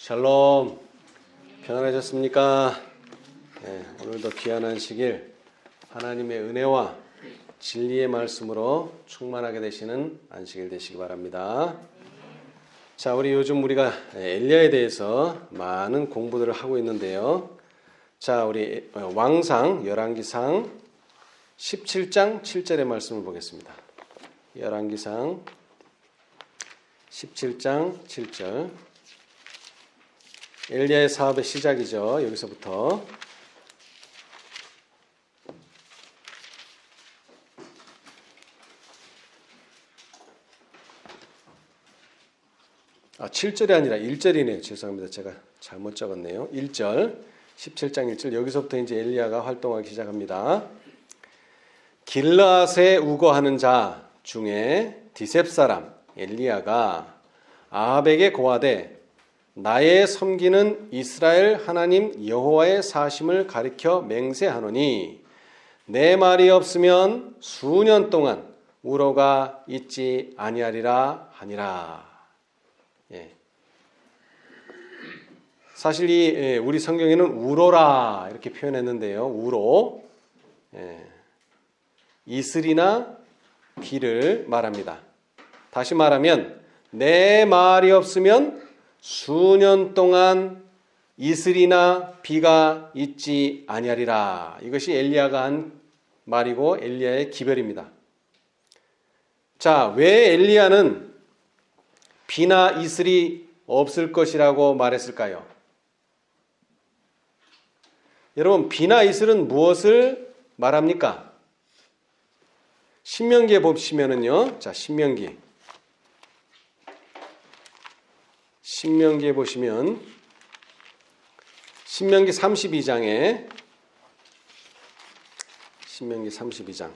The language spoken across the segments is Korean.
샬롬, 평안하셨습니까? 네, 오늘도 귀한 안식일 하나님의 은혜와 진리의 말씀으로 충만하게 되시는 안식일 되시기 바랍니다. 자, 우리가 엘리야에 대해서 많은 공부들을 하고 있는데요. 자, 우리 왕상 열왕기상 17장 7절의 말씀을 보겠습니다. 열왕기상 17장 7절. 엘리야의 사업의 시작이죠. 여기서부터. 아, 7절이 아니라 1절이네요. 죄송합니다. 제가 잘못 적었네요. 1절. 17장 1절. 여기서부터 이제 엘리야가 활동하기 시작합니다. 길르앗에 우거하는 자 중에 디셉 사람 엘리야가 아합에게 고하되 나의 섬기는 이스라엘 하나님 여호와의 사심을 가리켜 맹세하노니 내 말이 없으면 수년 동안 우로가 있지 아니하리라 하니라. 예. 사실 우리 성경에는 우로라 이렇게 표현했는데요. 우로. 예. 이슬이나 비를 말합니다. 다시 말하면 내 말이 없으면 수년 동안 이슬이나 비가 있지 아니하리라. 이것이 엘리야가 한 말이고 엘리야의 기별입니다. 자, 왜 엘리야는 비나 이슬이 없을 것이라고 말했을까요? 여러분, 비나 이슬은 무엇을 말합니까? 신명기에 보시면은요. 자, 신명기에 보시면 신명기 32장에 신명기 32장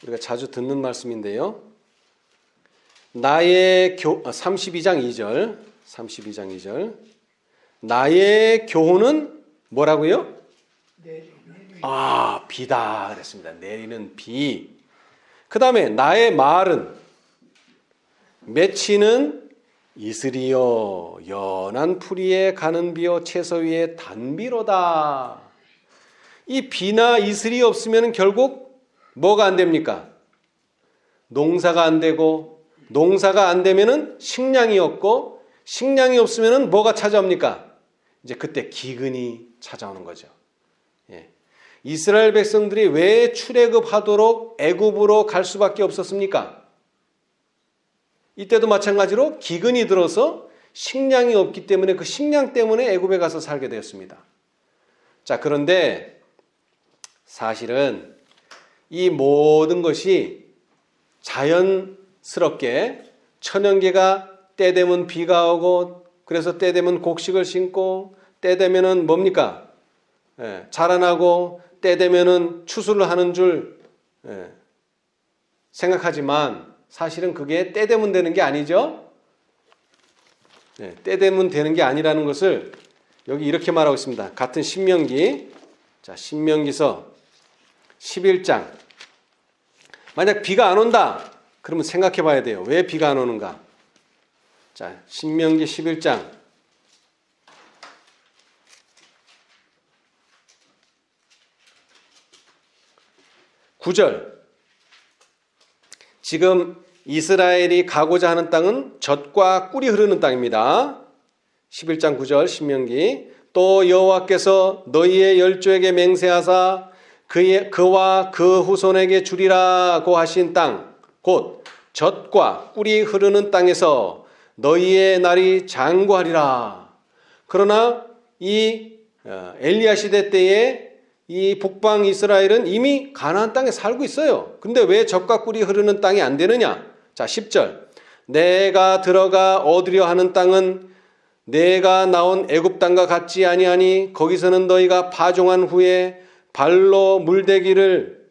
우리가 자주 듣는 말씀인데요. 32장 2절 나의 교훈은 뭐라고요? 비다 그랬습니다. 내리는 비. 그 다음에 나의 말은 맺히는 이슬이요 연한 풀이에 가는 비요 채소 위에 단비로다. 이 비나 이슬이 없으면 결국 뭐가 안 됩니까? 농사가 안 되고, 농사가 안 되면은 식량이 없고, 식량이 없으면은 뭐가 찾아옵니까? 이제 그때 기근이 찾아오는 거죠. 예. 이스라엘 백성들이 왜 출애굽하도록 애굽으로 갈 수밖에 없었습니까? 이때도 마찬가지로 기근이 들어서 식량이 없기 때문에 그 식량 때문에 애굽에 가서 살게 되었습니다. 자, 그런데 사실은 이 모든 것이 자연스럽게 천연계가 때 되면 비가 오고 그래서 때 되면 곡식을 심고 때 되면은 뭡니까? 자라나고 때 되면은 추수를 하는 줄 생각하지만 사실은 그게 때 되면 되는 게 아니죠. 때 되면 되는 게 아니라는 것을 여기 이렇게 말하고 있습니다. 같은 신명기, 자, 신명기서 11장. 만약 비가 안 온다 그러면 생각해 봐야 돼요. 왜 비가 안 오는가? 자, 신명기 11장 9절. 지금 이스라엘이 가고자 하는 땅은 젖과 꿀이 흐르는 땅입니다. 11장 9절 신명기. 또 여호와께서 너희의 열조에게 맹세하사 그와 그 후손에게 주리라고 하신 땅 곧 젖과 꿀이 흐르는 땅에서 너희의 날이 장구하리라. 그러나 이 엘리야 시대 때에 이 북방 이스라엘은 이미 가나안 땅에 살고 있어요. 근데 왜 젖과 꿀이 흐르는 땅이 안 되느냐? 자, 10절. 내가 들어가 얻으려 하는 땅은 내가 나온 애굽 땅과 같지 아니하니 거기서는 너희가 파종한 후에 발로 물대기를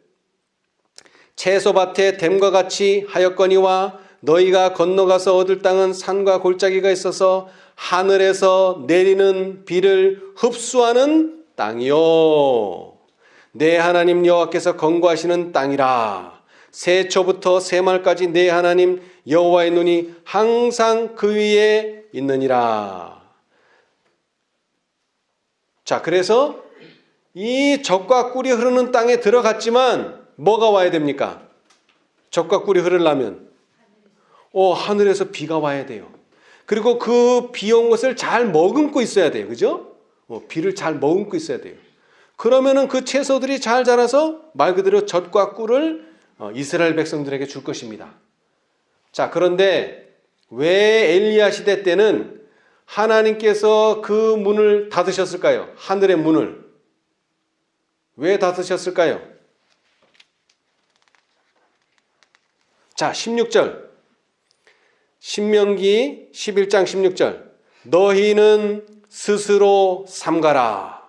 채소밭에 댐과 같이 하였거니와 너희가 건너가서 얻을 땅은 산과 골짜기가 있어서 하늘에서 내리는 비를 흡수하는 땅이요 내 하나님 여호와께서 건고하시는 땅이라. 새초부터 새말까지 내 하나님 여호와의 눈이 항상 그 위에 있느니라. 자, 그래서 이 젖과 꿀이 흐르는 땅에 들어갔지만 뭐가 와야 됩니까? 젖과 꿀이 흐르려면 하늘에서 비가 와야 돼요. 그리고 그 비 온 것을 잘 머금고 있어야 돼요. 그죠? 비를 잘 머금고 있어야 돼요. 그러면은 그 채소들이 잘 자라서 말 그대로 젖과 꿀을 이스라엘 백성들에게 줄 것입니다. 자, 그런데 왜 엘리야 시대 때는 하나님께서 그 문을 닫으셨을까요? 하늘의 문을. 왜 닫으셨을까요? 자, 16절. 신명기 11장 16절. 너희는 스스로 삼가라.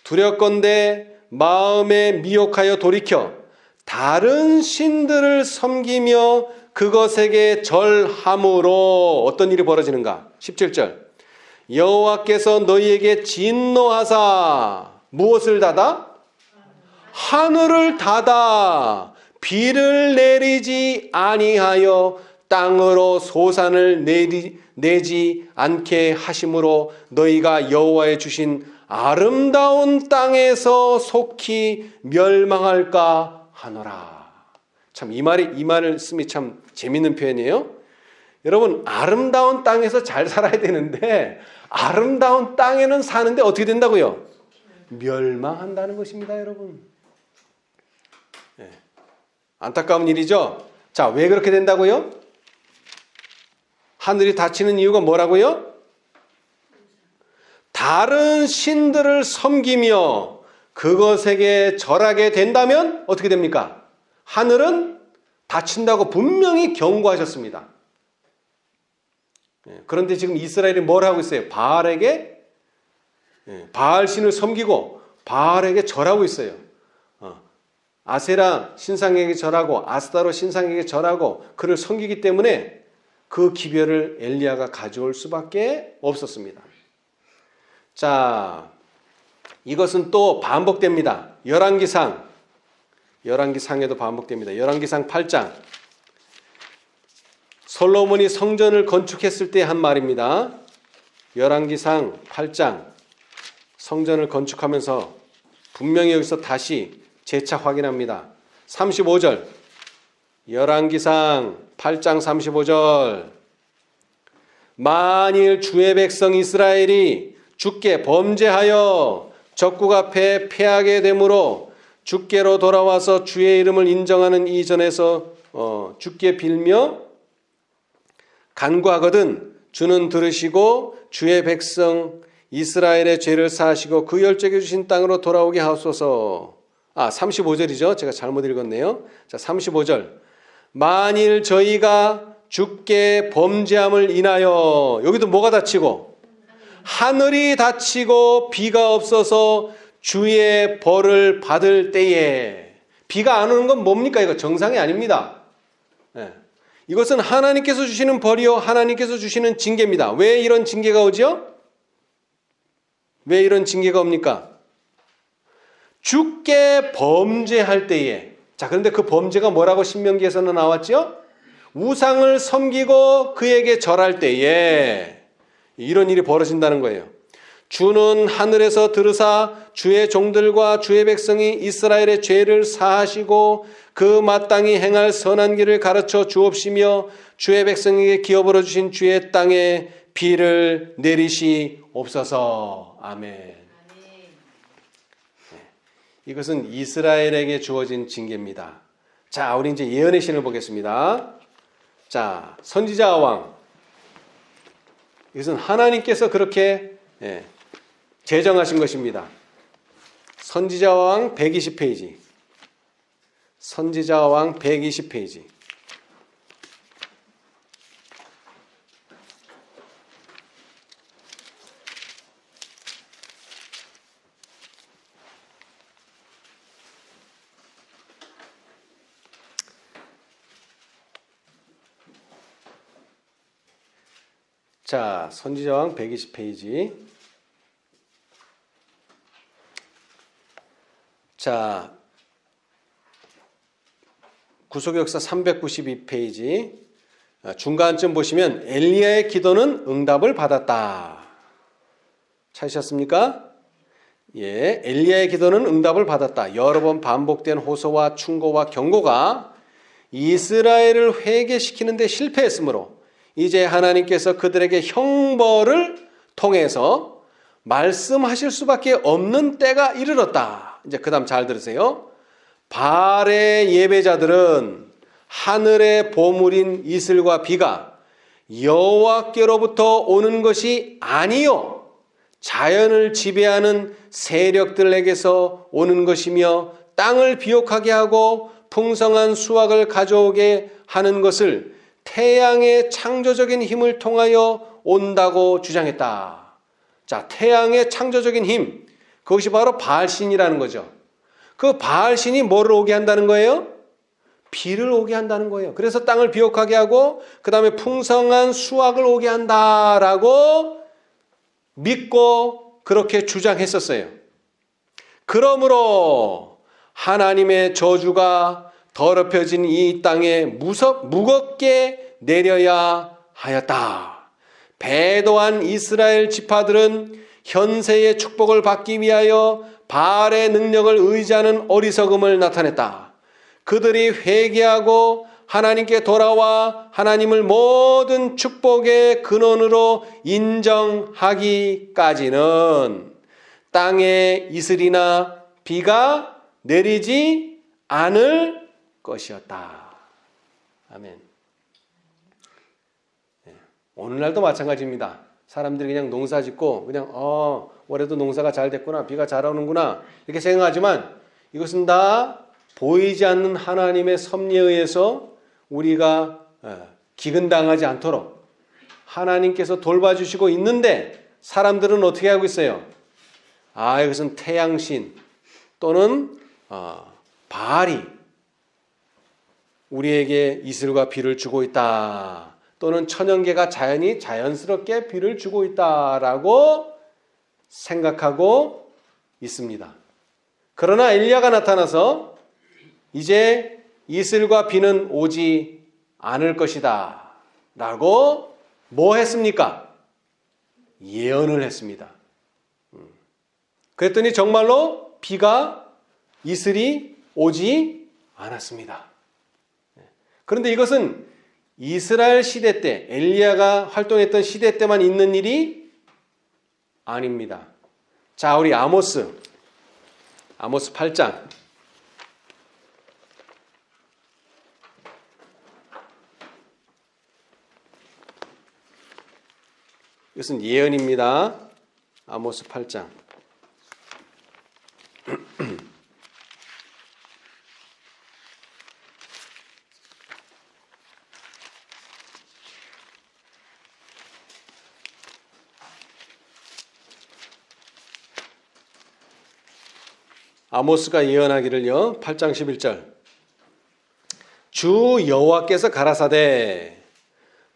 두렵건대 마음에 미혹하여 돌이켜 다른 신들을 섬기며 그것에게 절함으로 어떤 일이 벌어지는가? 17절. 여호와께서 너희에게 진노하사 무엇을 닫아? 하늘을 닫아 비를 내리지 아니하여 땅으로 소산을 내지 않게 하심으로 너희가 여호와의 주신 아름다운 땅에서 속히 멸망할까 하노라. 참 이 말씀이 참 재밌는 표현이에요. 여러분, 아름다운 땅에서 잘 살아야 되는데 아름다운 땅에는 사는데 어떻게 된다고요? 멸망한다는 것입니다, 여러분. 네. 안타까운 일이죠. 자, 왜 그렇게 된다고요? 하늘이 닫히는 이유가 뭐라고요? 다른 신들을 섬기며 그것에게 절하게 된다면 어떻게 됩니까? 하늘은 닫힌다고 분명히 경고하셨습니다. 그런데 지금 이스라엘이 뭘 하고 있어요? 바알에게 바알 신을 섬기고 바알에게 절하고 있어요. 아세라 신상에게 절하고 아스타로 신상에게 절하고 그를 섬기기 때문에 그 기별을 엘리야가 가져올 수밖에 없었습니다. 자, 이것은 또 반복됩니다. 열왕기상에도 반복됩니다. 열왕기상 8장. 솔로몬이 성전을 건축했을 때 한 말입니다. 열왕기상 8장. 성전을 건축하면서 분명히 여기서 다시 재차 확인합니다. 35절. 열왕기상 8장 35절. 만일 주의 백성 이스라엘이 주께 범죄하여 적국 앞에 패하게 되므로 주께로 돌아와서 주의 이름을 인정하는 이전에서 주께 빌며 간구하거든 주는 들으시고 주의 백성 이스라엘의 죄를 사하시고 그 열조에게 주신 땅으로 돌아오게 하옵소서. 35절이죠. 제가 잘못 읽었네요. 자, 35절. 만일 저희가 주께 범죄함을 인하여, 여기도 뭐가 닫히고? 하늘이 닫히고 비가 없어서 주의 벌을 받을 때에. 비가 안 오는 건 뭡니까? 이거 정상이 아닙니다. 네. 이것은 하나님께서 주시는 벌이요 하나님께서 주시는 징계입니다. 왜 이런 징계가 오죠? 왜 이런 징계가 옵니까? 주께 범죄할 때에. 자, 그런데 그 범죄가 뭐라고 신명기에서는 나왔죠? 우상을 섬기고 그에게 절할 때에 이런 일이 벌어진다는 거예요. 주는 하늘에서 들으사 주의 종들과 주의 백성이 이스라엘의 죄를 사하시고 그 마땅히 행할 선한 길을 가르쳐 주옵시며 주의 백성에게 기업으로 주신 주의 땅에 비를 내리시옵소서. 아멘. 이것은 이스라엘에게 주어진 징계입니다. 자, 우리 이제 예언의 신을 보겠습니다. 자, 선지자 왕. 이것은 하나님께서 그렇게 제정하신 것입니다. 선지자 왕 120페이지. 선지자 왕 120페이지. 자, 선지자왕 120페이지. 자, 구속역사 392페이지 중간쯤 보시면 엘리야의 기도는 응답을 받았다. 찾으셨습니까? 예, 엘리야의 기도는 응답을 받았다. 여러 번 반복된 호소와 충고와 경고가 이스라엘을 회개시키는 데 실패했으므로 이제 하나님께서 그들에게 형벌을 통해서 말씀하실 수밖에 없는 때가 이르렀다. 이제 그 다음 잘 들으세요. 바알의 예배자들은 하늘의 보물인 이슬과 비가 여호와께로부터 오는 것이 아니요 자연을 지배하는 세력들에게서 오는 것이며 땅을 비옥하게 하고 풍성한 수확을 가져오게 하는 것을 태양의 창조적인 힘을 통하여 온다고 주장했다. 자, 태양의 창조적인 힘, 그것이 바로 바알신이라는 거죠. 그 바알신이 뭐를 오게 한다는 거예요? 비를 오게 한다는 거예요. 그래서 땅을 비옥하게 하고 그 다음에 풍성한 수확을 오게 한다라고 믿고 그렇게 주장했었어요. 그러므로 하나님의 저주가 더럽혀진 이 땅에 무겁게 내려야 하였다. 배도한 이스라엘 지파들은 현세의 축복을 받기 위하여 바알의 능력을 의지하는 어리석음을 나타냈다. 그들이 회개하고 하나님께 돌아와 하나님을 모든 축복의 근원으로 인정하기까지는 땅에 이슬이나 비가 내리지 않을 것이었다. 아멘. 오늘날도 마찬가지입니다. 사람들이 그냥 농사 짓고 그냥 올해도 농사가 잘 됐구나, 비가 잘 오는구나 이렇게 생각하지만 이것은 다 보이지 않는 하나님의 섭리에 의해서 우리가 기근당하지 않도록 하나님께서 돌봐주시고 있는데 사람들은 어떻게 하고 있어요? 이것은 태양신 또는 바알이 우리에게 이슬과 비를 주고 있다. 또는 천연계가 자연스럽게 비를 주고 있다라고 생각하고 있습니다. 그러나 엘리야가 나타나서 이제 이슬과 비는 오지 않을 것이다 라고 뭐 했습니까? 예언을 했습니다. 그랬더니 정말로 비가 이슬이 오지 않았습니다. 그런데 이것은 이스라엘 시대 때 엘리야가 활동했던 시대 때만 있는 일이 아닙니다. 자, 우리 아모스 8장 이것은 예언입니다. 아모스 8장 아모스가 예언하기를요. 8장 11절 주 여호와께서 가라사대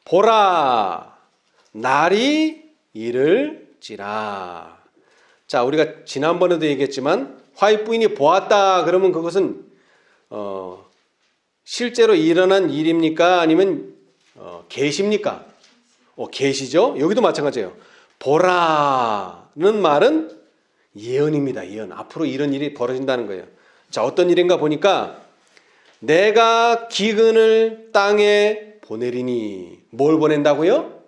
보라 날이 이를지라. 자, 우리가 지난번에도 얘기했지만 화입 부인이 보았다 그러면 그것은 실제로 일어난 일입니까? 아니면 계시입니까? 계시죠. 여기도 마찬가지예요. 보라는 말은 예언입니다. 예언. 앞으로 이런 일이 벌어진다는 거예요. 자, 어떤 일인가 보니까 내가 기근을 땅에 보내리니. 뭘 보낸다고요?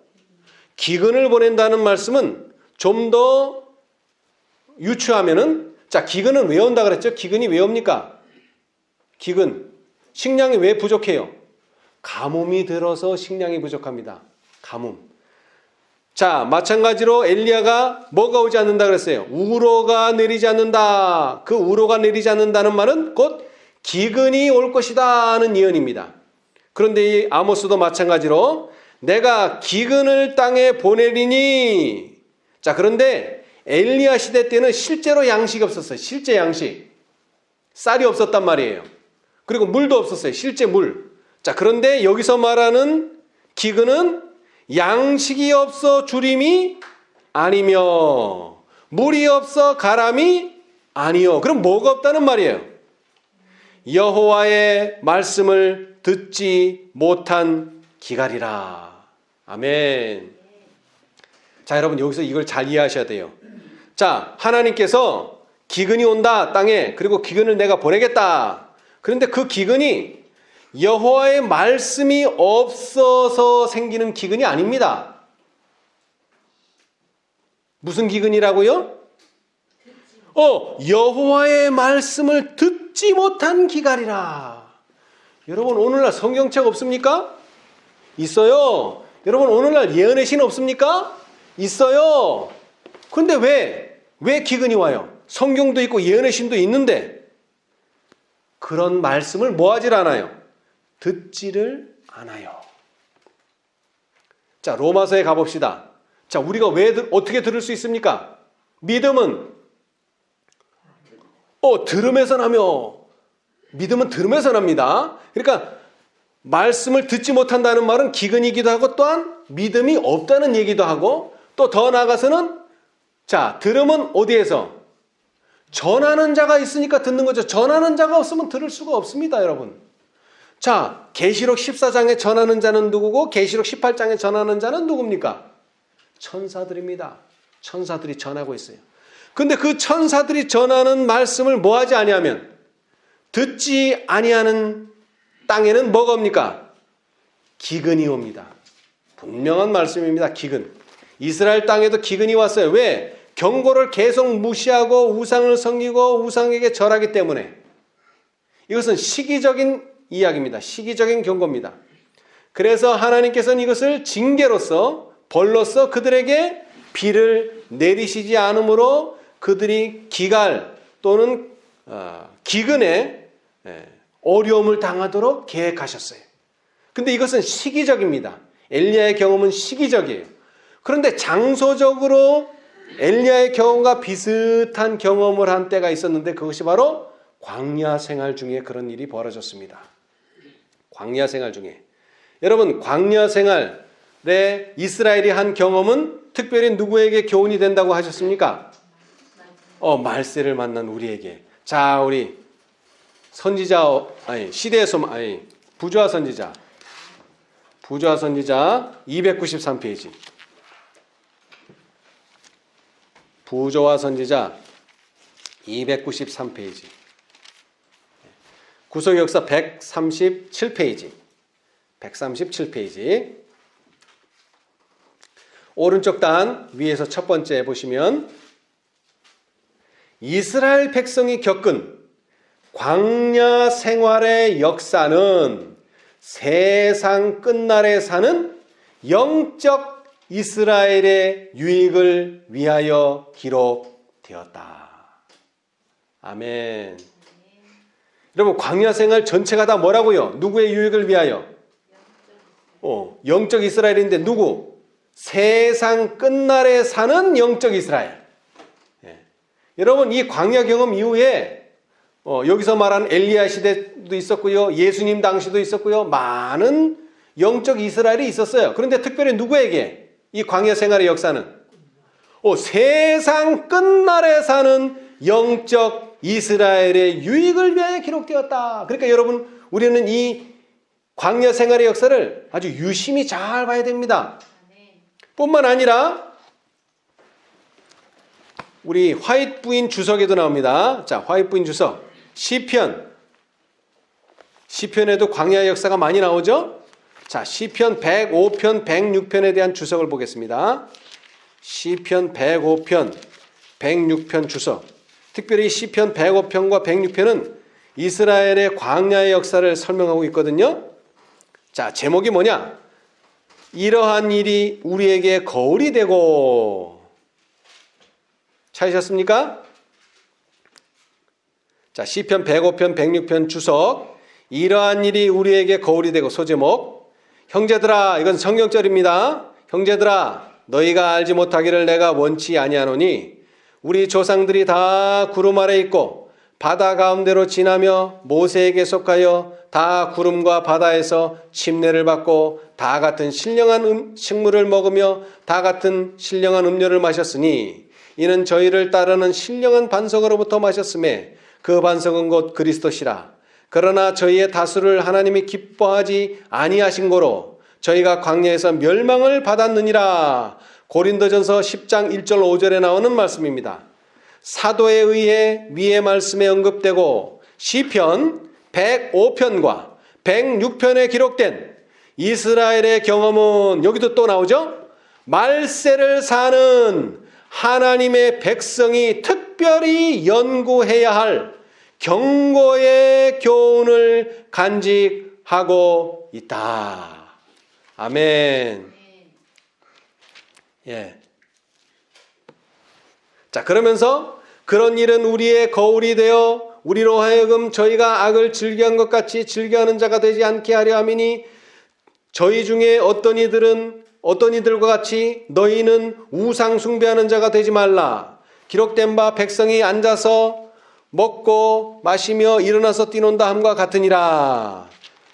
기근을 보낸다는 말씀은 좀 더 유추하면은, 자, 기근은 왜 온다 그랬죠? 기근이 왜 옵니까? 기근. 식량이 왜 부족해요? 가뭄이 들어서 식량이 부족합니다. 가뭄. 자, 마찬가지로 엘리야가 뭐가 오지 않는다 그랬어요? 우로가 내리지 않는다. 그 우로가 내리지 않는다는 말은 곧 기근이 올 것이다 하는 예언입니다. 그런데 이 아모스도 마찬가지로 내가 기근을 땅에 보내리니. 자, 그런데 엘리야 시대 때는 실제로 양식이 없었어요. 실제 양식. 쌀이 없었단 말이에요. 그리고 물도 없었어요. 실제 물. 자, 그런데 여기서 말하는 기근은 양식이 없어 주림이 아니며 물이 없어 가람이 아니요. 그럼 뭐가 없다는 말이에요? 여호와의 말씀을 듣지 못한 기갈이라. 아멘. 자, 여러분 여기서 이걸 잘 이해하셔야 돼요. 자, 하나님께서 기근이 온다 땅에. 그리고 기근을 내가 보내겠다. 그런데 그 기근이 여호와의 말씀이 없어서 생기는 기근이 아닙니다. 무슨 기근이라고요? 여호와의 말씀을 듣지 못한 기갈이라. 여러분 오늘날 성경책 없습니까? 있어요. 여러분 오늘날 예언의 신 없습니까? 있어요. 그런데 왜 기근이 와요? 성경도 있고 예언의 신도 있는데 그런 말씀을 뭐 하질 않아요? 듣지를 않아요. 자, 로마서에 가봅시다. 자, 우리가 어떻게 들을 수 있습니까? 믿음은 들음에서 나며. 믿음은 들음에서 납니다. 그러니까 말씀을 듣지 못한다는 말은 기근이기도 하고 또한 믿음이 없다는 얘기도 하고 또 더 나아가서는 자, 들음은 어디에서? 전하는 자가 있으니까 듣는 거죠. 전하는 자가 없으면 들을 수가 없습니다, 여러분. 자, 계시록 14장에 전하는 자는 누구고 계시록 18장에 전하는 자는 누굽니까? 천사들입니다. 천사들이 전하고 있어요. 근데 그 천사들이 전하는 말씀을 뭐 하지 아니하면 듣지 아니하는 땅에는 뭐가 옵니까? 기근이 옵니다. 분명한 말씀입니다. 기근. 이스라엘 땅에도 기근이 왔어요. 왜? 경고를 계속 무시하고 우상을 섬기고 우상에게 절하기 때문에. 이것은 시기적인 이야기입니다. 시기적인 경고입니다. 그래서 하나님께서는 이것을 징계로서 벌로서 그들에게 비를 내리시지 않으므로 그들이 기갈 또는 기근에 어려움을 당하도록 계획하셨어요. 근데 이것은 시기적입니다. 엘리야의 경험은 시기적이에요. 그런데 장소적으로 엘리야의 경험과 비슷한 경험을 한 때가 있었는데 그것이 바로 광야 생활 중에 그런 일이 벌어졌습니다. 광야 생활 중에. 여러분, 광야 생활에 이스라엘이 한 경험은 특별히 누구에게 교훈이 된다고 하셨습니까? 말세를 만난 우리에게. 자, 우리 선지자, 시대의 소망, 부조화 선지자 293페이지. 부조화 선지자 293페이지. 구속 역사 137페이지. 137페이지. 오른쪽 단 위에서 첫 번째 보시면 이스라엘 백성이 겪은 광야 생활의 역사는 세상 끝날에 사는 영적 이스라엘의 유익을 위하여 기록되었다. 아멘. 여러분, 광야 생활 전체가 다 뭐라고요? 누구의 유익을 위하여? 영적 이스라엘인데 누구? 세상 끝날에 사는 영적 이스라엘. 여러분, 이 광야 경험 이후에 여기서 말하는 엘리야 시대도 있었고요. 예수님 당시도 있었고요. 많은 영적 이스라엘이 있었어요. 그런데 특별히 누구에게? 이 광야 생활의 역사는 세상 끝날에 사는 영적 이스라엘의 유익을 위하여 기록되었다. 그러니까 여러분, 우리는 이 광야 생활의 역사를 아주 유심히 잘 봐야 됩니다. 뿐만 아니라 우리 화이트부인 주석에도 나옵니다. 자, 화이트부인 주석 시편에도 광야의 역사가 많이 나오죠. 자, 시편 105편, 106편에 대한 주석을 보겠습니다. 시편 105편, 106편 주석. 특별히 시편 105편과 106편은 이스라엘의 광야의 역사를 설명하고 있거든요. 자, 제목이 뭐냐? 이러한 일이 우리에게 거울이 되고. 찾으셨습니까? 자, 시편 105편, 106편 주석. 이러한 일이 우리에게 거울이 되고. 소제목. 형제들아, 이건 성경절입니다. 형제들아, 너희가 알지 못하기를 내가 원치 아니하노니 우리 조상들이 다 구름 아래 있고 바다 가운데로 지나며 모세에게 속하여 다 구름과 바다에서 침례를 받고 다 같은 신령한 식물을 먹으며 다 같은 신령한 음료를 마셨으니 이는 저희를 따르는 신령한 반석으로부터 마셨음에 그 반석은 곧 그리스도시라. 그러나 저희의 다수를 하나님이 기뻐하지 아니하신 고로 저희가 광야에서 멸망을 받았느니라. 고린도전서 10장 1절 5절에 나오는 말씀입니다. 사도에 의해 위의 말씀에 언급되고 시편 105편과 106편에 기록된 이스라엘의 경험은 여기도 또 나오죠. 말세를 사는 하나님의 백성이 특별히 연구해야 할 경고의 교훈을 간직하고 있다. 아멘. 예. 자, 그러면서 그런 일은 우리의 거울이 되어 우리로 하여금 저희가 악을 즐겨한 것 같이 즐겨하는 자가 되지 않게 하려 함이니 저희 중에 어떤 이들과 같이 너희는 우상 숭배하는 자가 되지 말라. 기록된 바 백성이 앉아서 먹고 마시며 일어나서 뛰논다 함과 같으니라.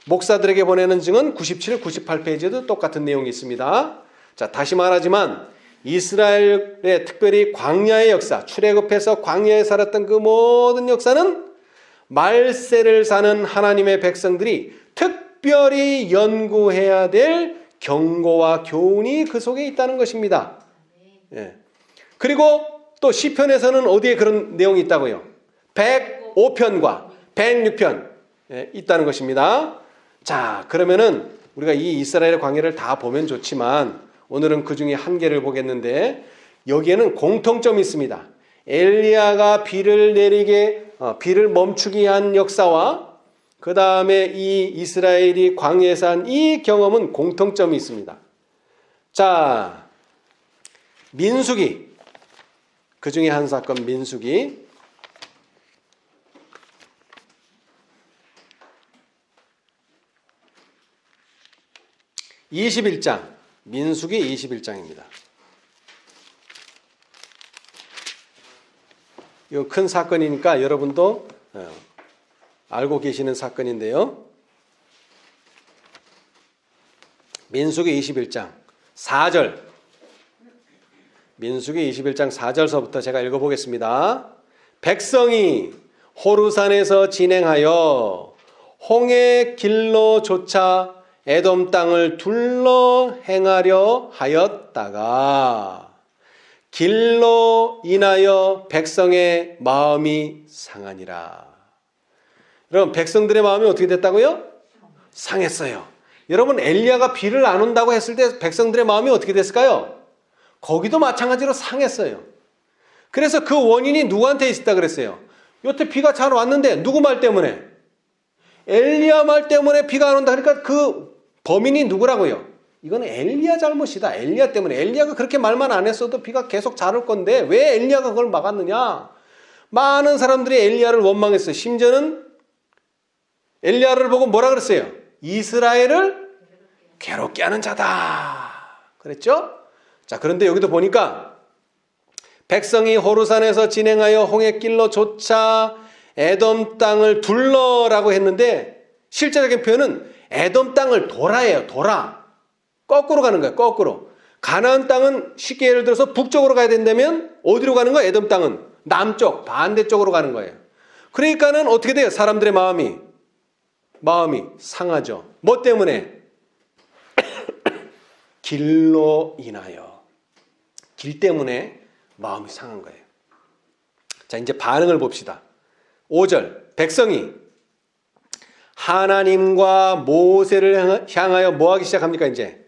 목사들에게 보내는 증언 97, 98페이지에도 똑같은 내용이 있습니다. 자, 다시 말하지만 이스라엘의 특별히 광야의 역사, 출애굽해서 광야에 살았던 그 모든 역사는 말세를 사는 하나님의 백성들이 특별히 연구해야 될 경고와 교훈이 그 속에 있다는 것입니다. 예. 그리고 또 시편에서는 어디에 그런 내용이 있다고요? 105편과 106편 있다는 것입니다. 자, 그러면은 우리가 이 이스라엘의 광야를 다 보면 좋지만 오늘은 그 중에 한 개를 보겠는데 여기에는 공통점이 있습니다. 엘리야가 비를 멈추게 한 역사와 그 다음에 이 이스라엘이 광야에서 한 이 경험은 공통점이 있습니다. 자, 민수기, 그 중에 한 사건 민수기. 민수기 21장입니다. 이거 큰 사건이니까 여러분도 알고 계시는 사건인데요. 민수기 21장 4절. 민수기 21장 4절서부터 제가 읽어보겠습니다. 백성이 호르산에서 진행하여 홍해 길로 조차 에돔 땅을 둘러 행하려 하였다가 길로 인하여 백성의 마음이 상하니라. 여러분, 백성들의 마음이 어떻게 됐다고요? 상했어요. 여러분, 엘리야가 비를 안 온다고 했을 때 백성들의 마음이 어떻게 됐을까요? 거기도 마찬가지로 상했어요. 그래서 그 원인이 누구한테 있었다 그랬어요? 여태 비가 잘 왔는데 누구 말 때문에? 엘리야 말 때문에 비가 안 온다. 그러니까 그 범인이 누구라고요? 이건 엘리야 잘못이다. 엘리야 때문에. 엘리야가 그렇게 말만 안 했어도 비가 계속 잘 올 건데 왜 엘리야가 그걸 막았느냐? 많은 사람들이 엘리야를 원망했어요. 심지어는 엘리야를 보고 뭐라 그랬어요? 이스라엘을 괴롭게 하는 자다. 그랬죠? 자, 그런데 여기도 보니까 백성이 호르산에서 진행하여 홍해길로 조차 에돔 땅을 둘러라고 했는데 실제적인 표현은 에돔 땅을 돌아예요. 돌아. 거꾸로 가는 거예요. 거꾸로. 가나안 땅은 쉽게 예를 들어서 북쪽으로 가야 된다면 어디로 가는 거예요? 에돔 땅은 남쪽, 반대쪽으로 가는 거예요. 그러니까는 어떻게 돼요? 사람들의 마음이 상하죠. 뭐 때문에? 길로 인하여. 길 때문에 마음이 상한 거예요. 자, 이제 반응을 봅시다. 5절. 백성이 하나님과 모세를 향하여 뭐 하기 시작합니까? 이제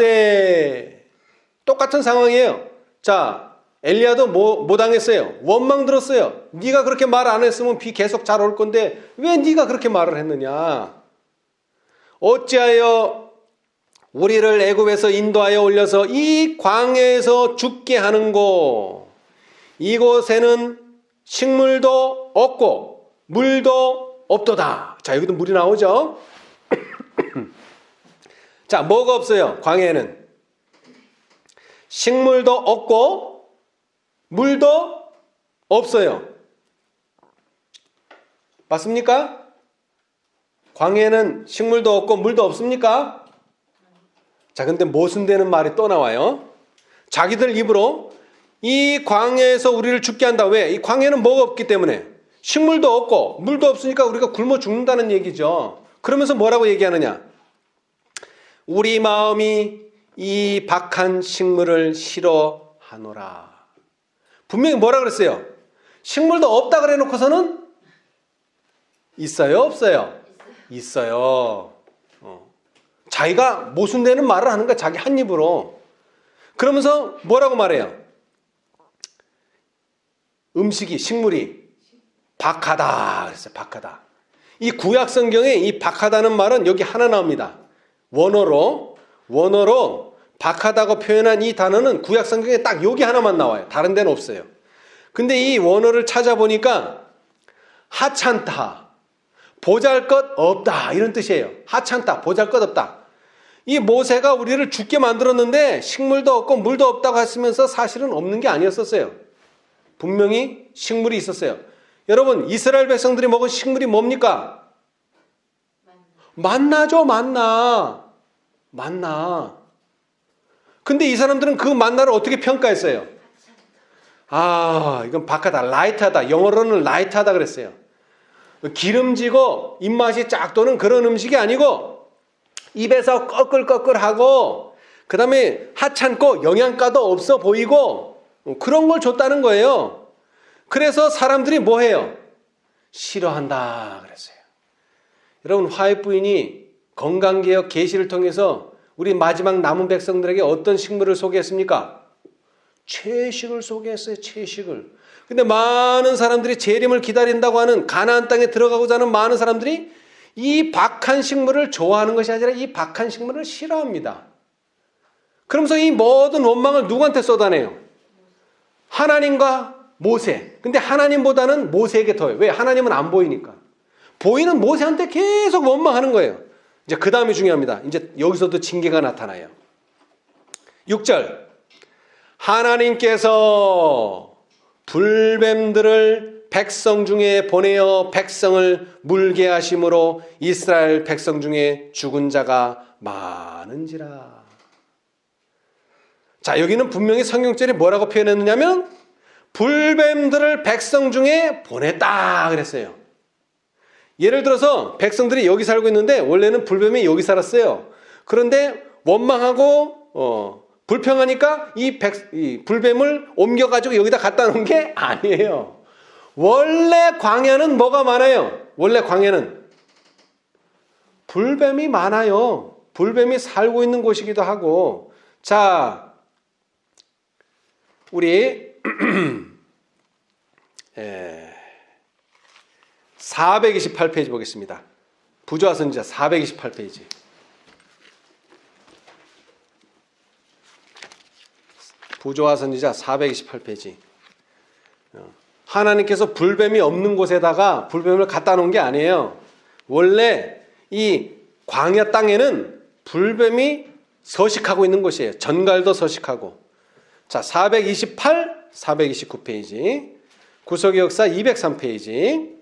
원망하되. 똑같은 상황이에요. 자, 엘리야도 뭐 당했어요? 원망 들었어요. 네가 그렇게 말 안 했으면 비 계속 잘 올 건데 왜 네가 그렇게 말을 했느냐? 어찌하여 우리를 애굽에서 인도하여 올려서 이 광야에서 죽게 하는고? 이곳에는 식물도 없고 물도 없도다. 자, 여기도 물이 나오죠. 자, 뭐가 없어요? 광야에는 식물도 없고 물도 없어요. 맞습니까? 광야에는 식물도 없고 물도 없습니까? 자, 근데 모순되는 말이 또 나와요. 자기들 입으로 이 광야에서 우리를 죽게 한다. 왜? 이 광야에는 뭐가 없기 때문에. 식물도 없고 물도 없으니까 우리가 굶어 죽는다는 얘기죠. 그러면서 뭐라고 얘기하느냐? 우리 마음이 이 박한 식물을 싫어하노라. 분명히 뭐라 그랬어요? 식물도 없다 그래 놓고서는 있어요? 없어요? 있어요. 자기가 모순되는 말을 하는 거야. 자기 한 입으로. 그러면서 뭐라고 말해요? 음식이, 식물이 박하다 그랬어요. 박하다. 이 구약 성경에 이 박하다는 말은 여기 하나 나옵니다. 원어로 박하다고 표현한 이 단어는 구약 성경에 딱 여기 하나만 나와요. 다른 데는 없어요. 근데 이 원어를 찾아보니까 하찮다, 보잘것없다 이런 뜻이에요. 하찮다, 보잘것없다. 이 모세가 우리를 죽게 만들었는데 식물도 없고 물도 없다고 했으면서 사실은 없는 게 아니었었어요. 분명히 식물이 있었어요. 여러분, 이스라엘 백성들이 먹은 식물이 뭡니까? 만나죠, 만나. 근데 이 사람들은 그 만나를 어떻게 평가했어요? 이건 박하다, 라이트하다. 영어로는 라이트하다 그랬어요. 기름지고 입맛이 쫙 도는 그런 음식이 아니고 입에서 꺼끌꺼끌하고 그 다음에 하찮고 영양가도 없어 보이고 그런 걸 줬다는 거예요. 그래서 사람들이 뭐 해요? 싫어한다 그랬어요. 여러분, 화해 부인이 건강개혁 계시를 통해서 우리 마지막 남은 백성들에게 어떤 식물을 소개했습니까? 채식을 소개했어요. 채식을. 근데 많은 사람들이 재림을 기다린다고 하는 가나안 땅에 들어가고자 하는 많은 사람들이 이 박한 식물을 좋아하는 것이 아니라 이 박한 식물을 싫어합니다. 그러면서 이 모든 원망을 누구한테 쏟아내요? 하나님과 모세. 근데 하나님보다는 모세에게 더해요. 왜? 하나님은 안 보이니까. 보이는 모세한테 계속 원망하는 거예요. 이제 그 다음이 중요합니다. 이제 여기서도 징계가 나타나요. 6절. 하나님께서 불뱀들을 백성 중에 보내어 백성을 물게 하심으로 이스라엘 백성 중에 죽은 자가 많은지라. 자, 여기는 분명히 성경절이 뭐라고 표현했느냐면 불뱀들을 백성 중에 보냈다 그랬어요. 예를 들어서 백성들이 여기 살고 있는데 원래는 불뱀이 여기 살았어요. 그런데 원망하고 불평하니까 이 불뱀을 옮겨가지고 여기다 갖다 놓은 게 아니에요. 원래 광야는 뭐가 많아요? 원래 광야는 불뱀이 많아요. 불뱀이 살고 있는 곳이기도 하고. 자, 우리 428페이지 보겠습니다. 부조화 선지자 428페이지. 부조화 선지자 428페이지. 하나님께서 불뱀이 없는 곳에다가 불뱀을 갖다 놓은 게 아니에요. 원래 이 광야 땅에는 불뱀이 서식하고 있는 곳이에요. 전갈도 서식하고. 자, 428, 429페이지. 구속의 역사 203페이지.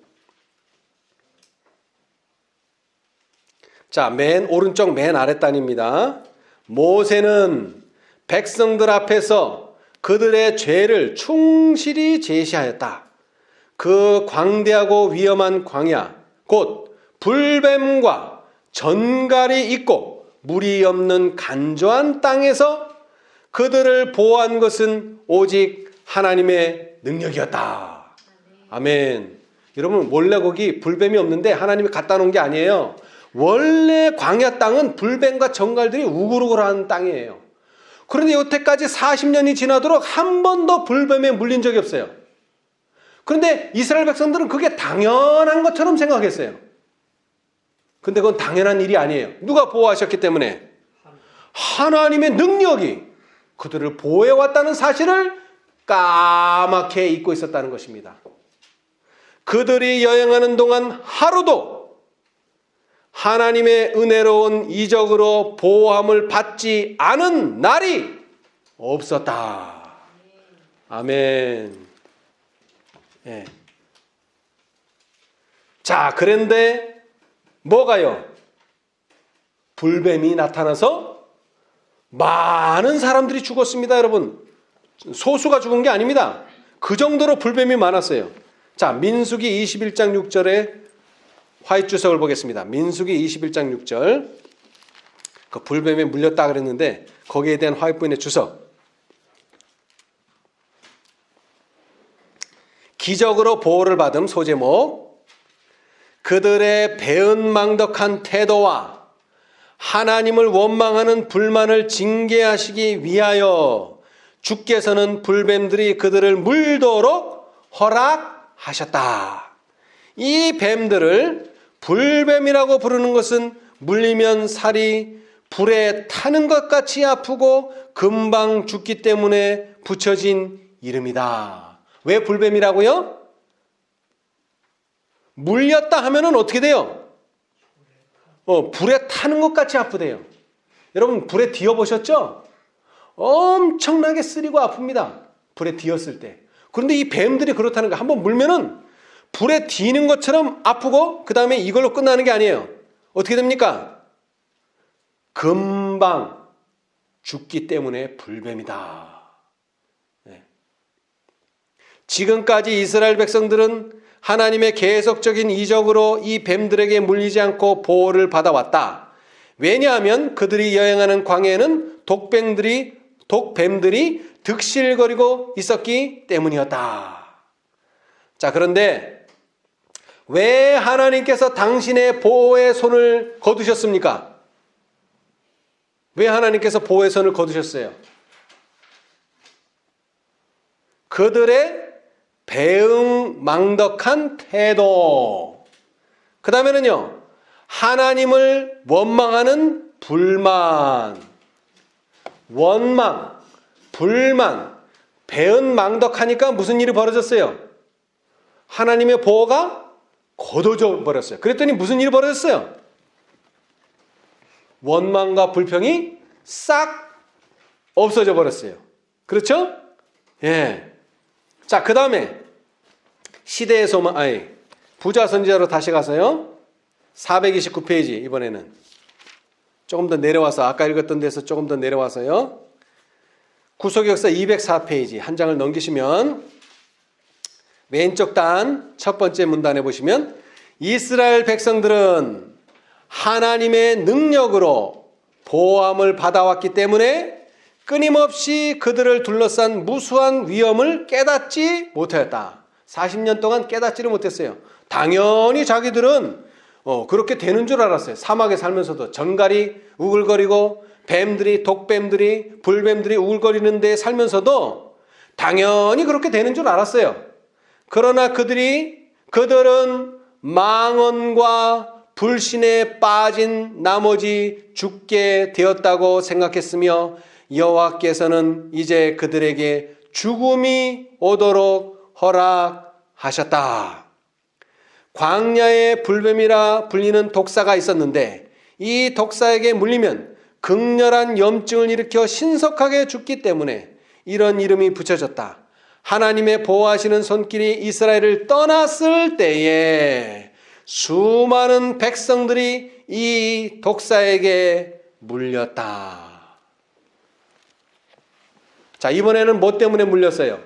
자, 맨 오른쪽 맨 아래 단입니다. 모세는 백성들 앞에서 그들의 죄를 충실히 제시하였다. 그 광대하고 위험한 광야, 곧 불뱀과 전갈이 있고 물이 없는 간조한 땅에서 그들을 보호한 것은 오직 하나님의 능력이었다. 아멘. 여러분, 원래 거기 불뱀이 없는데 하나님이 갖다 놓은 게 아니에요. 원래 광야 땅은 불뱀과 전갈들이 우글우글한 땅이에요. 그런데 여태까지 40년이 지나도록 한 번도 불뱀에 물린 적이 없어요. 그런데 이스라엘 백성들은 그게 당연한 것처럼 생각했어요. 근데 그건 당연한 일이 아니에요. 누가 보호하셨기 때문에? 하나님의 능력이 그들을 보호해왔다는 사실을 까맣게 잊고 있었다는 것입니다. 그들이 여행하는 동안 하루도 하나님의 은혜로운 이적으로 보호함을 받지 않은 날이 없었다. 아멘. 예. 자, 그런데 뭐가요? 불뱀이 나타나서 많은 사람들이 죽었습니다, 여러분. 소수가 죽은 게 아닙니다. 그 정도로 불뱀이 많았어요. 자, 민수기 21장 6절에 화이트 주석을 보겠습니다. 민수기 21장 6절. 그 불뱀에 물렸다 그랬는데 거기에 대한 화이트본의 주석. 기적으로 보호를 받은 소제목. 그들의 배은망덕한 태도와 하나님을 원망하는 불만을 징계하시기 위하여 주께서는 불뱀들이 그들을 물도록 허락하셨다. 이 뱀들을 불뱀이라고 부르는 것은 물리면 살이 불에 타는 것 같이 아프고 금방 죽기 때문에 붙여진 이름이다. 왜 불뱀이라고요? 물렸다 하면은 어떻게 돼요? 불에 타는 것 같이 아프대요. 여러분 불에 뒤어보셨죠? 엄청나게 쓰리고 아픕니다. 불에 뒤었을 때. 그런데 이 뱀들이 그렇다는 거예요. 한번 물면은 불에 뒤는 것처럼 아프고 그 다음에 이걸로 끝나는 게 아니에요. 어떻게 됩니까? 금방 죽기 때문에 불뱀이다. 네. 지금까지 이스라엘 백성들은 하나님의 계속적인 이적으로 이 뱀들에게 물리지 않고 보호를 받아왔다. 왜냐하면 그들이 여행하는 광야에는 독뱀들이 득실거리고 있었기 때문이었다. 자, 그런데 왜 하나님께서 당신의 보호의 손을 거두셨습니까? 왜 하나님께서 보호의 손을 거두셨어요? 그들의 배은망덕한 태도. 그 다음에는요, 하나님을 원망하는 불만, 원망, 불만, 배은망덕하니까 무슨 일이 벌어졌어요? 하나님의 보호가 거둬져 버렸어요. 그랬더니 무슨 일이 벌어졌어요? 원망과 불평이 싹 없어져 버렸어요. 그렇죠? 예. 자, 그 다음에 시대의 소망, 부자 선지자로 다시 가서요. 429페이지 이번에는 조금 더 내려와서 아까 읽었던 데서 조금 더 내려와서요. 구속역사 204페이지 한 장을 넘기시면 왼쪽 단 첫 번째 문단에 보시면 이스라엘 백성들은 하나님의 능력으로 보호함을 받아왔기 때문에 끊임없이 그들을 둘러싼 무수한 위험을 깨닫지 못하였다. 40년 동안 깨닫지를 못했어요. 당연히 자기들은 그렇게 되는 줄 알았어요. 사막에 살면서도 전갈이 우글거리고 뱀들이, 독뱀들이, 불뱀들이 우글거리는 데 살면서도 당연히 그렇게 되는 줄 알았어요. 그러나 그들은 망언과 불신에 빠진 나머지 죽게 되었다고 생각했으며 여호와께서는 이제 그들에게 죽음이 오도록 허락하셨다. 광야의 불뱀이라 불리는 독사가 있었는데 이 독사에게 물리면 극렬한 염증을 일으켜 신속하게 죽기 때문에 이런 이름이 붙여졌다. 하나님의 보호하시는 손길이 이스라엘을 떠났을 때에 수많은 백성들이 이 독사에게 물렸다. 자, 이번에는 뭐 때문에 물렸어요?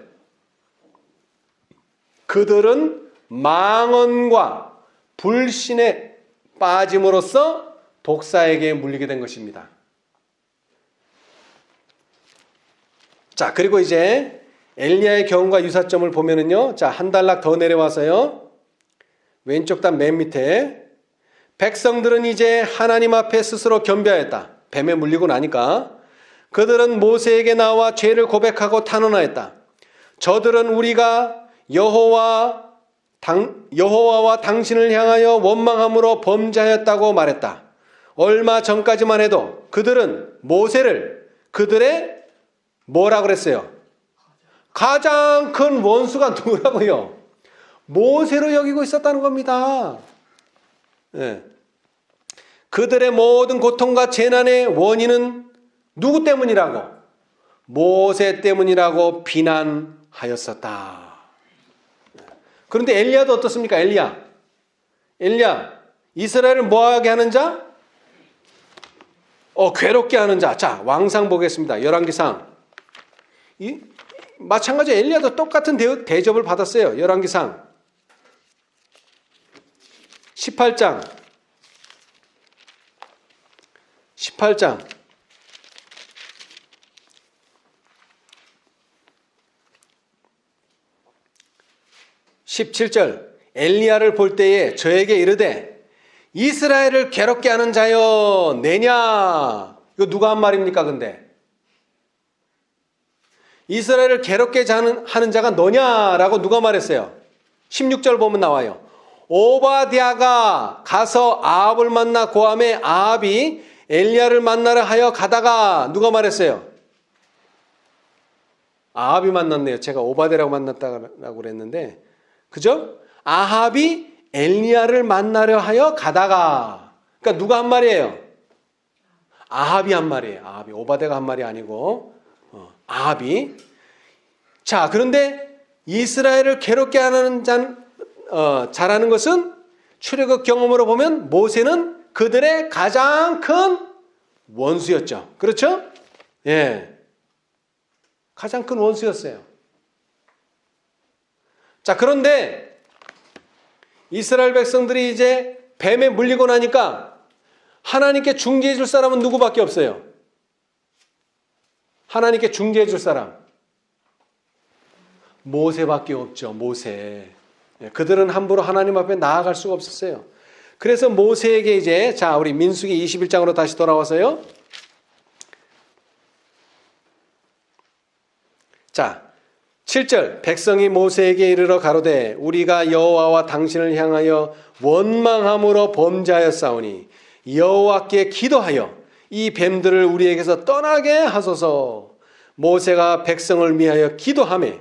그들은 망언과 불신에 빠짐으로써 독사에게 물리게 된 것입니다. 자, 그리고 이제 엘리야의 경우가 유사점을 보면은요. 자, 한 단락 더 내려와서요. 왼쪽 단 맨 밑에 백성들은 이제 하나님 앞에 스스로 겸비하였다. 뱀에 물리고 나니까 그들은 모세에게 나와 죄를 고백하고 탄원하였다. 저들은 우리가 여호와와 당신을 향하여 원망함으로 범죄하였다고 말했다. 얼마 전까지만 해도 그들은 모세를 그들의 뭐라고 그랬어요? 가장 큰 원수가 누구라고요? 모세로 여기고 있었다는 겁니다. 네. 그들의 모든 고통과 재난의 원인은 누구 때문이라고? 모세 때문이라고 비난하였었다. 그런데 엘리야도 어떻습니까? 엘리야 이스라엘을 뭐하게 하는 자? 괴롭게 하는 자. 자, 왕상 보겠습니다. 열왕기상. 마찬가지로 엘리야도 똑같은 대접을 받았어요. 열왕기상 18장 17절 엘리야를 볼 때에 저에게 이르되 이스라엘을 괴롭게 하는 자여 내냐. 이거 누가 한 말입니까? 근데 이스라엘을 괴롭게 하는 자가 너냐라고 누가 말했어요? 16절 보면 나와요. 오바댜가 가서 아합을 만나 고함에 아합이 엘리야를 만나러 하여 가다가 누가 말했어요? 아합이 만났네요. 제가 오바댜라고 만났다고 그랬는데 그죠? 아합이 엘리야를 만나려 하여 가다가, 그러니까 누가 한 말이에요? 아합이 한 말이에요. 아합이. 오바댜가 한 말이 아니고 아합이. 자, 그런데 이스라엘을 괴롭게 하는 자라는 것은 출애굽 경험으로 보면 모세는 그들의 가장 큰 원수였죠. 그렇죠? 예, 가장 큰 원수였어요. 자, 그런데 이스라엘 백성들이 이제 뱀에 물리고 나니까 하나님께 중재해 줄 사람은 누구밖에 없어요? 하나님께 중재해 줄 사람 모세밖에 없죠. 모세. 그들은 함부로 하나님 앞에 나아갈 수가 없었어요. 그래서 모세에게 이제 자, 우리 민수기 21장으로 다시 돌아와서요. 자, 7절 백성이 모세에게 이르러 가로되 우리가 여호와와 당신을 향하여 원망함으로 범죄하였사오니 여호와께 기도하여 이 뱀들을 우리에게서 떠나게 하소서. 모세가 백성을 위하여 기도하매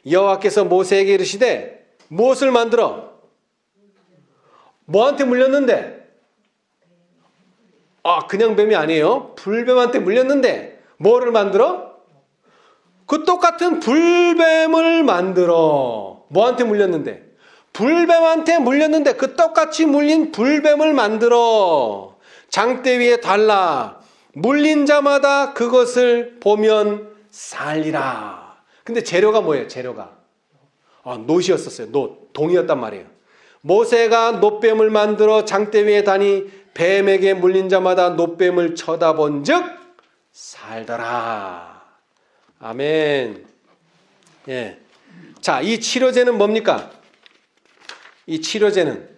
여호와께서 모세에게 이르시되 무엇을 만들어? 뭐한테 물렸는데? 그냥 뱀이 아니에요. 불뱀한테 물렸는데 뭐를 만들어? 그 똑같은 불뱀을 만들어. 뭐한테 물렸는데? 불뱀한테 물렸는데 그 똑같이 물린 불뱀을 만들어. 장대 위에 달라. 물린 자마다 그것을 보면 살리라. 근데 재료가 뭐예요? 재료가 놋이었었어요. 놋, 동이었단 말이에요. 모세가 놋뱀을 만들어 장대 위에 다니 뱀에게 물린 자마다 놋뱀을 쳐다본 즉 살더라. 아멘. 예. 자, 이 치료제는 뭡니까? 이 치료제는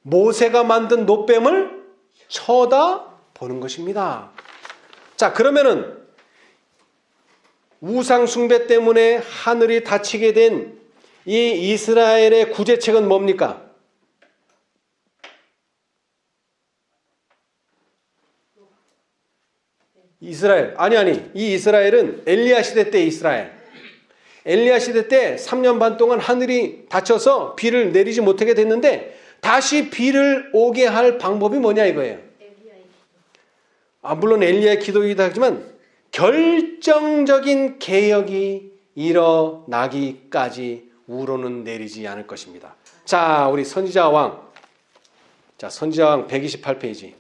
모세가 만든 놋뱀을 쳐다보는 것입니다. 자, 그러면은 우상 숭배 때문에 하늘이 닫히게 된 이 이스라엘의 구제책은 뭡니까? 이스라엘. 이 이스라엘은 엘리야 시대 때 이스라엘. 엘리야 시대 때 3년 반 동안 하늘이 닫혀서 비를 내리지 못하게 됐는데 다시 비를 오게 할 방법이 뭐냐 이거예요. 물론 엘리야의 기도이기도 하지만 결정적인 개혁이 일어나기까지 우로는 내리지 않을 것입니다. 자, 우리 선지자왕 128페이지.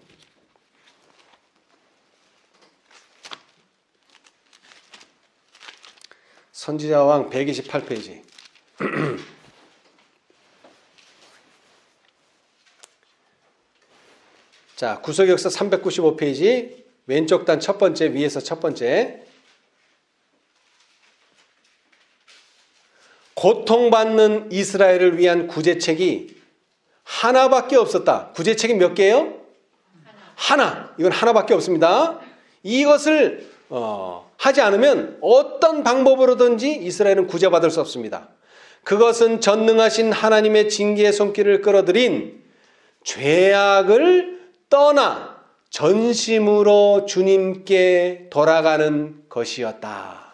선지자왕 128페이지. 자, 구속역사 395페이지 왼쪽 단 첫 번째, 위에서 첫 번째. 고통받는 이스라엘을 위한 구제책이 하나밖에 없었다. 구제책이 몇 개예요? 하나. 이건 하나밖에 없습니다. 이것을 하지 않으면 어떤 방법으로든지 이스라엘은 구제받을 수 없습니다. 그것은 전능하신 하나님의 징계의 손길을 끌어들인 죄악을 떠나 전심으로 주님께 돌아가는 것이었다.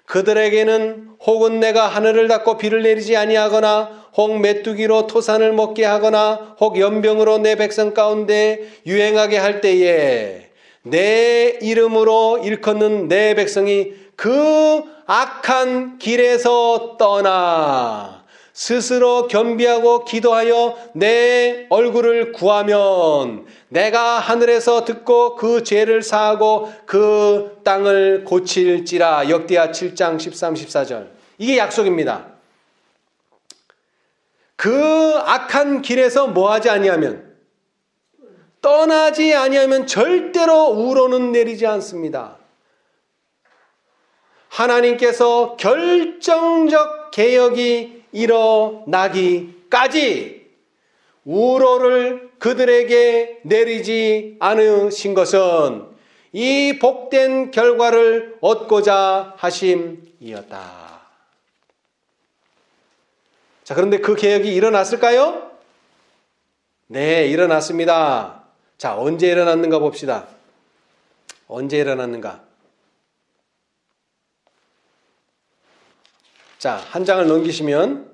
그들에게는 혹은 내가 하늘을 닫고 비를 내리지 아니하거나 혹 메뚜기로 토산을 먹게 하거나 혹 연병으로 내 백성 가운데 유행하게 할 때에 내 이름으로 일컫는 내 백성이 그 악한 길에서 떠나 스스로 겸비하고 기도하여 내 얼굴을 구하면 내가 하늘에서 듣고 그 죄를 사하고 그 땅을 고칠지라. 역대하 7장 13, 14절. 이게 약속입니다. 그 악한 길에서 뭐하지 아니하면, 떠나지 아니하면 절대로 우로는 내리지 않습니다. 하나님께서 결정적 개혁이 일어나기까지 우로를 그들에게 내리지 않으신 것은 이 복된 결과를 얻고자 하심이었다. 자, 그런데 그 개혁이 일어났을까요? 네, 일어났습니다. 자, 언제 일어났는가 봅시다. 언제 일어났는가? 자, 한 장을 넘기시면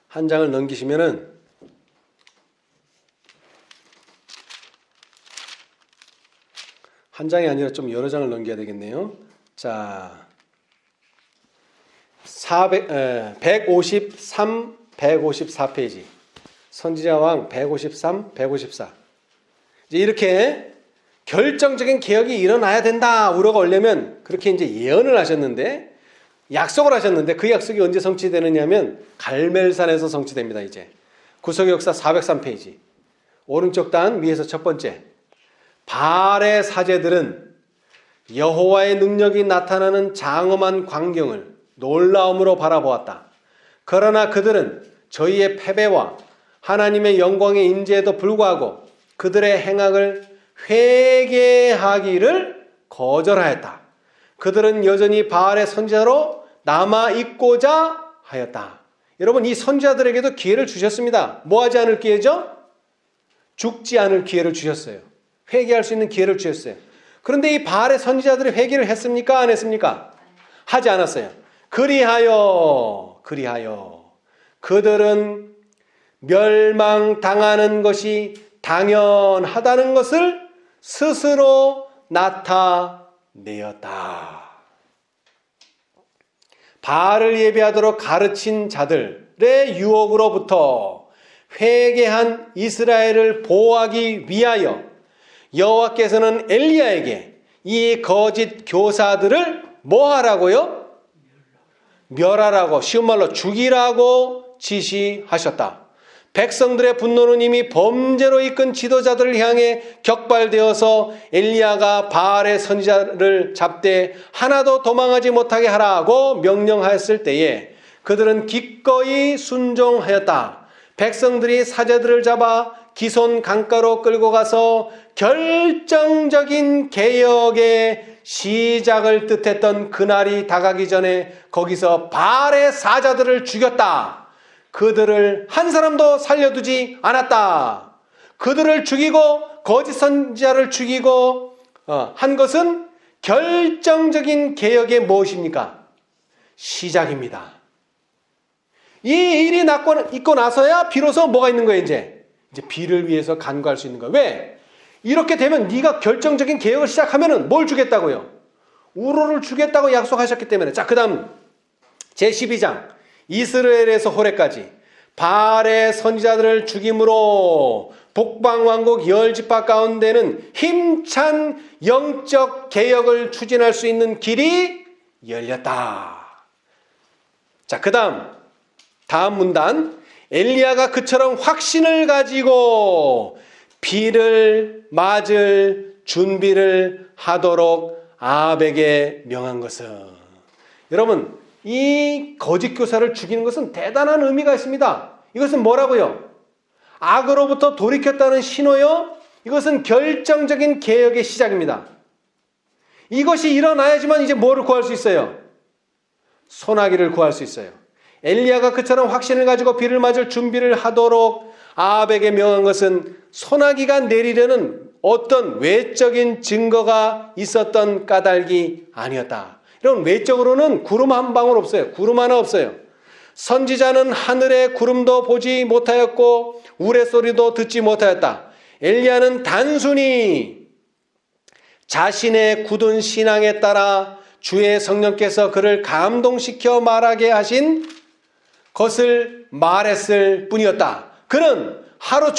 한 장을 넘기시면은 한 장이 아니라 좀 여러 장을 넘겨야 되겠네요. 자, 153, 154페이지. 선지자왕 153, 154. 이제 이렇게 결정적인 개혁이 일어나야 된다. 우러가 오려면 그렇게 이제 예언을 하셨는데, 약속을 하셨는데 그 약속이 언제 성취되느냐면 갈멜산에서 성취됩니다. 이제 구속의 역사 403페이지. 오른쪽 단 위에서 첫 번째. 바알의 사제들은 여호와의 능력이 나타나는 장엄한 광경을 놀라움으로 바라보았다. 그러나 그들은 저희의 패배와 하나님의 영광의 임재에도 불구하고 그들의 행악을 회개하기를 거절하였다. 그들은 여전히 바알의 선지자로 남아있고자 하였다. 여러분, 이 선지자들에게도 기회를 주셨습니다. 뭐 하지 않을 기회죠? 죽지 않을 기회를 주셨어요. 회개할 수 있는 기회를 주셨어요. 그런데 이 바알의 선지자들이 회개를 했습니까? 안 했습니까? 하지 않았어요. 그리하여 그들은 멸망당하는 것이 당연하다는 것을 스스로 나타내었다. 바알을 예배하도록 가르친 자들의 유혹으로부터 회개한 이스라엘을 보호하기 위하여 여호와께서는 엘리야에게 이 거짓 교사들을 뭐 하라고요? 멸하라고, 쉬운 말로 죽이라고 지시하셨다. 백성들의 분노는 이미 범죄로 이끈 지도자들을 향해 격발되어서 엘리야가 바알의 선지자를 잡되 하나도 도망하지 못하게 하라고 명령하였을 때에 그들은 기꺼이 순종하였다. 백성들이 사제들을 잡아 기손 강가로 끌고 가서 결정적인 개혁의 시작을 뜻했던 그날이 다가기 전에 거기서 바알의 사자들을 죽였다. 그들을 한 사람도 살려두지 않았다. 그들을 죽이고 거짓 선지자를 죽이고 한 것은 결정적인 개혁의 무엇입니까? 시작입니다. 이 일이 있고 나서야 비로소 뭐가 있는 거예요? 이제 비를 위해서 간구할 수 있는 거예요. 왜? 이렇게 되면 네가 결정적인 개혁을 시작하면은 뭘 주겠다고요? 우로를 주겠다고 약속하셨기 때문에. 자, 그 다음 제12장 이스라엘에서 호렙까지 바알의 선지자들을 죽임으로 북방왕국 10지파 가운데는 힘찬 영적 개혁을 추진할 수 있는 길이 열렸다. 자, 그 다음 문단. 엘리야가 그처럼 확신을 가지고 비를 맞을 준비를 하도록 아합에게 명한 것은, 여러분, 이 거짓 교사를 죽이는 것은 대단한 의미가 있습니다. 이것은 뭐라고요? 악으로부터 돌이켰다는 신호요. 이것은 결정적인 개혁의 시작입니다. 이것이 일어나야지만 이제 뭐를 구할 수 있어요? 소나기를 구할 수 있어요. 엘리야가 그처럼 확신을 가지고 비를 맞을 준비를 하도록 아합에게 명한 것은 소나기가 내리려는 어떤 외적인 증거가 있었던 까닭이 아니었다. 여러분, 외적으로는 구름 한 방울 없어요. 구름 하나 없어요. 선지자는 하늘의 구름도 보지 못하였고 우레소리도 듣지 못하였다. 엘리야는 단순히 자신의 굳은 신앙에 따라 주의 성령께서 그를 감동시켜 말하게 하신 것을 말했을 뿐이었다. 그는 하루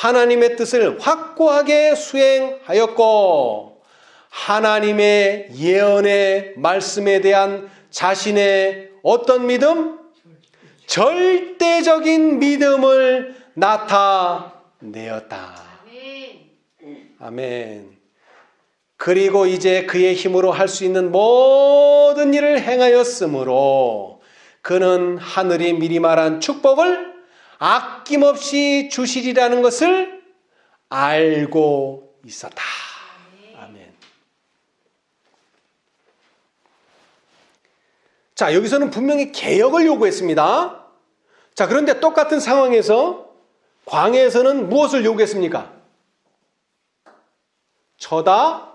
하나님의 뜻을 확고하게 수행하였고 하나님의 예언의 말씀에 대한 자신의 어떤 믿음? 절대적인 믿음을 나타내었다. 아멘. 그리고 이제 그의 힘으로 할 수 있는 모든 일을 행하였으므로 그는 하늘이 미리 말한 축복을 아낌없이 주시리라는 것을 알고 있었다. 아멘. 자, 여기서는 분명히 개혁을 요구했습니다. 자, 그런데 똑같은 상황에서 광야에서는 무엇을 요구했습니까? 쳐다보라.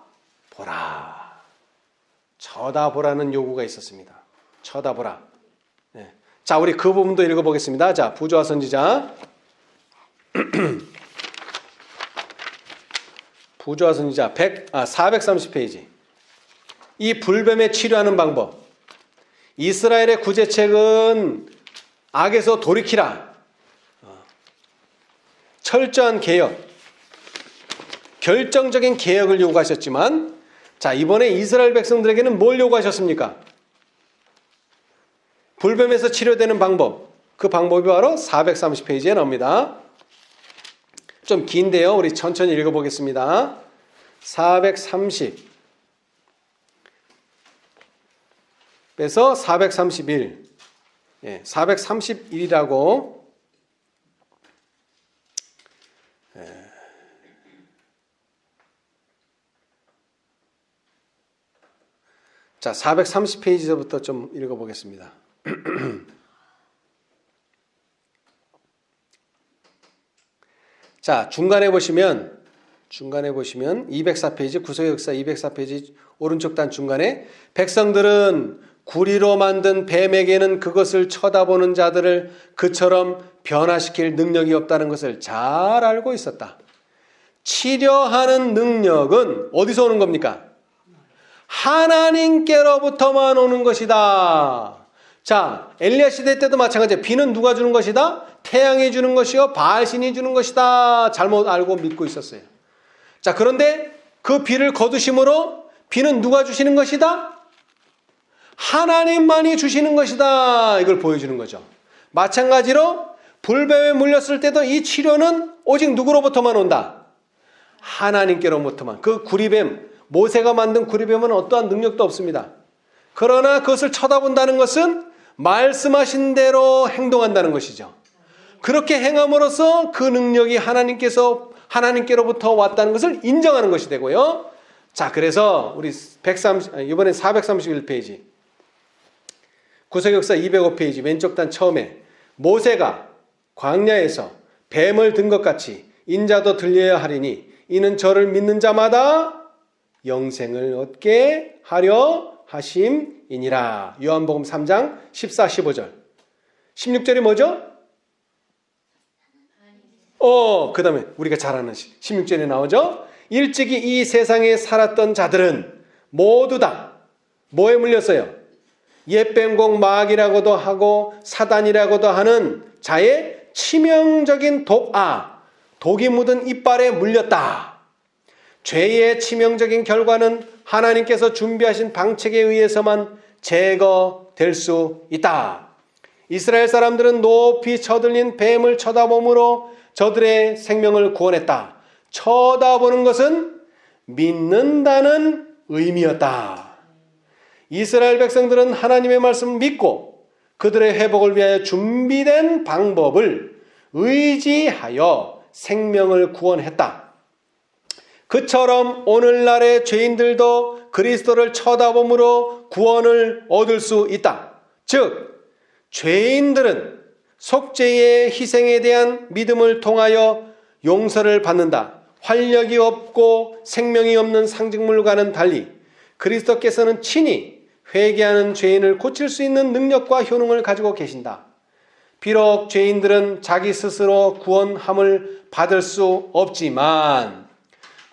쳐다보라는 요구가 있었습니다. 쳐다보라. 네. 자, 우리 그 부분도 읽어보겠습니다. 자, 부조와 선지자. 부조와 선지자 430페이지. 이 불뱀에 치료하는 방법. 이스라엘의 구제책은 악에서 돌이키라. 철저한 개혁. 결정적인 개혁을 요구하셨지만, 자, 이번에 이스라엘 백성들에게는 뭘 요구하셨습니까? 불뱀에서 치료되는 방법. 그 방법이 바로 430페이지에 나옵니다. 좀 긴데요. 우리 천천히 읽어보겠습니다. 430 빼서 431. 431이라고. 자, 430페이지부터 좀 읽어보겠습니다. 자, 중간에 보시면 204페이지, 구속의 역사 204페이지 오른쪽 단 중간에 백성들은 구리로 만든 뱀에게는 그것을 쳐다보는 자들을 그처럼 변화시킬 능력이 없다는 것을 잘 알고 있었다. 치료하는 능력은 어디서 오는 겁니까? 하나님께로부터만 오는 것이다. 자, 엘리야 시대 때도 마찬가지예요. 비는 누가 주는 것이다? 태양이 주는 것이요 바알신이 주는 것이다. 잘못 알고 믿고 있었어요. 자, 그런데 그 비를 거두심으로 비는 누가 주시는 것이다? 하나님만이 주시는 것이다. 이걸 보여주는 거죠. 마찬가지로 불뱀에 물렸을 때도 이 치료는 오직 누구로부터만 온다? 하나님께로부터만. 그 구리뱀, 모세가 만든 구리뱀은 어떠한 능력도 없습니다. 그러나 그것을 쳐다본다는 것은 말씀하신 대로 행동한다는 것이죠. 그렇게 행함으로써 그 능력이 하나님께로부터 왔다는 것을 인정하는 것이 되고요. 자, 그래서 우리 이번엔 431페이지 구속역사 205페이지 왼쪽 단 처음에 모세가 광야에서 뱀을 든 것 같이 인자도 들려야 하리니 이는 저를 믿는 자마다 영생을 얻게 하려 하심이니라. 요한복음 3장 14, 15절. 16절이 뭐죠? 그 다음에 우리가 잘 아는 16절에 나오죠? 일찍이 이 세상에 살았던 자들은 모두 다 뭐에 물렸어요? 옛뱀공 마귀라고도 하고 사단이라고도 하는 자의 치명적인 독이 묻은 이빨에 물렸다. 죄의 치명적인 결과는 하나님께서 준비하신 방책에 의해서만 제거될 수 있다. 이스라엘 사람들은 높이 쳐들린 뱀을 쳐다보므로 저들의 생명을 구원했다. 쳐다보는 것은 믿는다는 의미였다. 이스라엘 백성들은 하나님의 말씀을 믿고 그들의 회복을 위하여 준비된 방법을 의지하여 생명을 구원했다. 그처럼 오늘날의 죄인들도 그리스도를 쳐다봄으로 구원을 얻을 수 있다. 즉, 죄인들은 속죄의 희생에 대한 믿음을 통하여 용서를 받는다. 활력이 없고 생명이 없는 상징물과는 달리 그리스도께서는 친히 회개하는 죄인을 고칠 수 있는 능력과 효능을 가지고 계신다. 비록 죄인들은 자기 스스로 구원함을 받을 수 없지만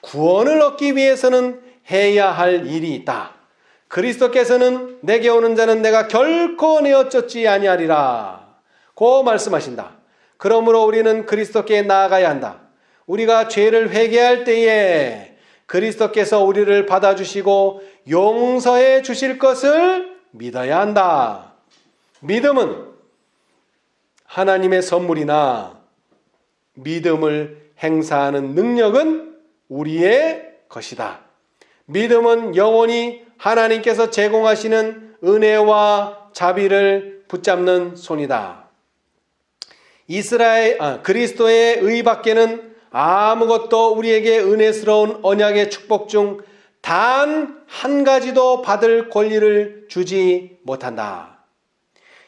구원을 얻기 위해서는 해야 할 일이 있다. 그리스도께서는 내게 오는 자는 내가 결코 내어쫓지 아니하리라 고 말씀하신다. 그러므로 우리는 그리스도께 나아가야 한다. 우리가 죄를 회개할 때에 그리스도께서 우리를 받아주시고 용서해 주실 것을 믿어야 한다. 믿음은 하나님의 선물이나 믿음을 행사하는 능력은 우리의 것이다. 믿음은 영원히 하나님께서 제공하시는 은혜와 자비를 붙잡는 손이다. 그리스도의 의밖에는 아무것도 우리에게 은혜스러운 언약의 축복 중 단 한 가지도 받을 권리를 주지 못한다.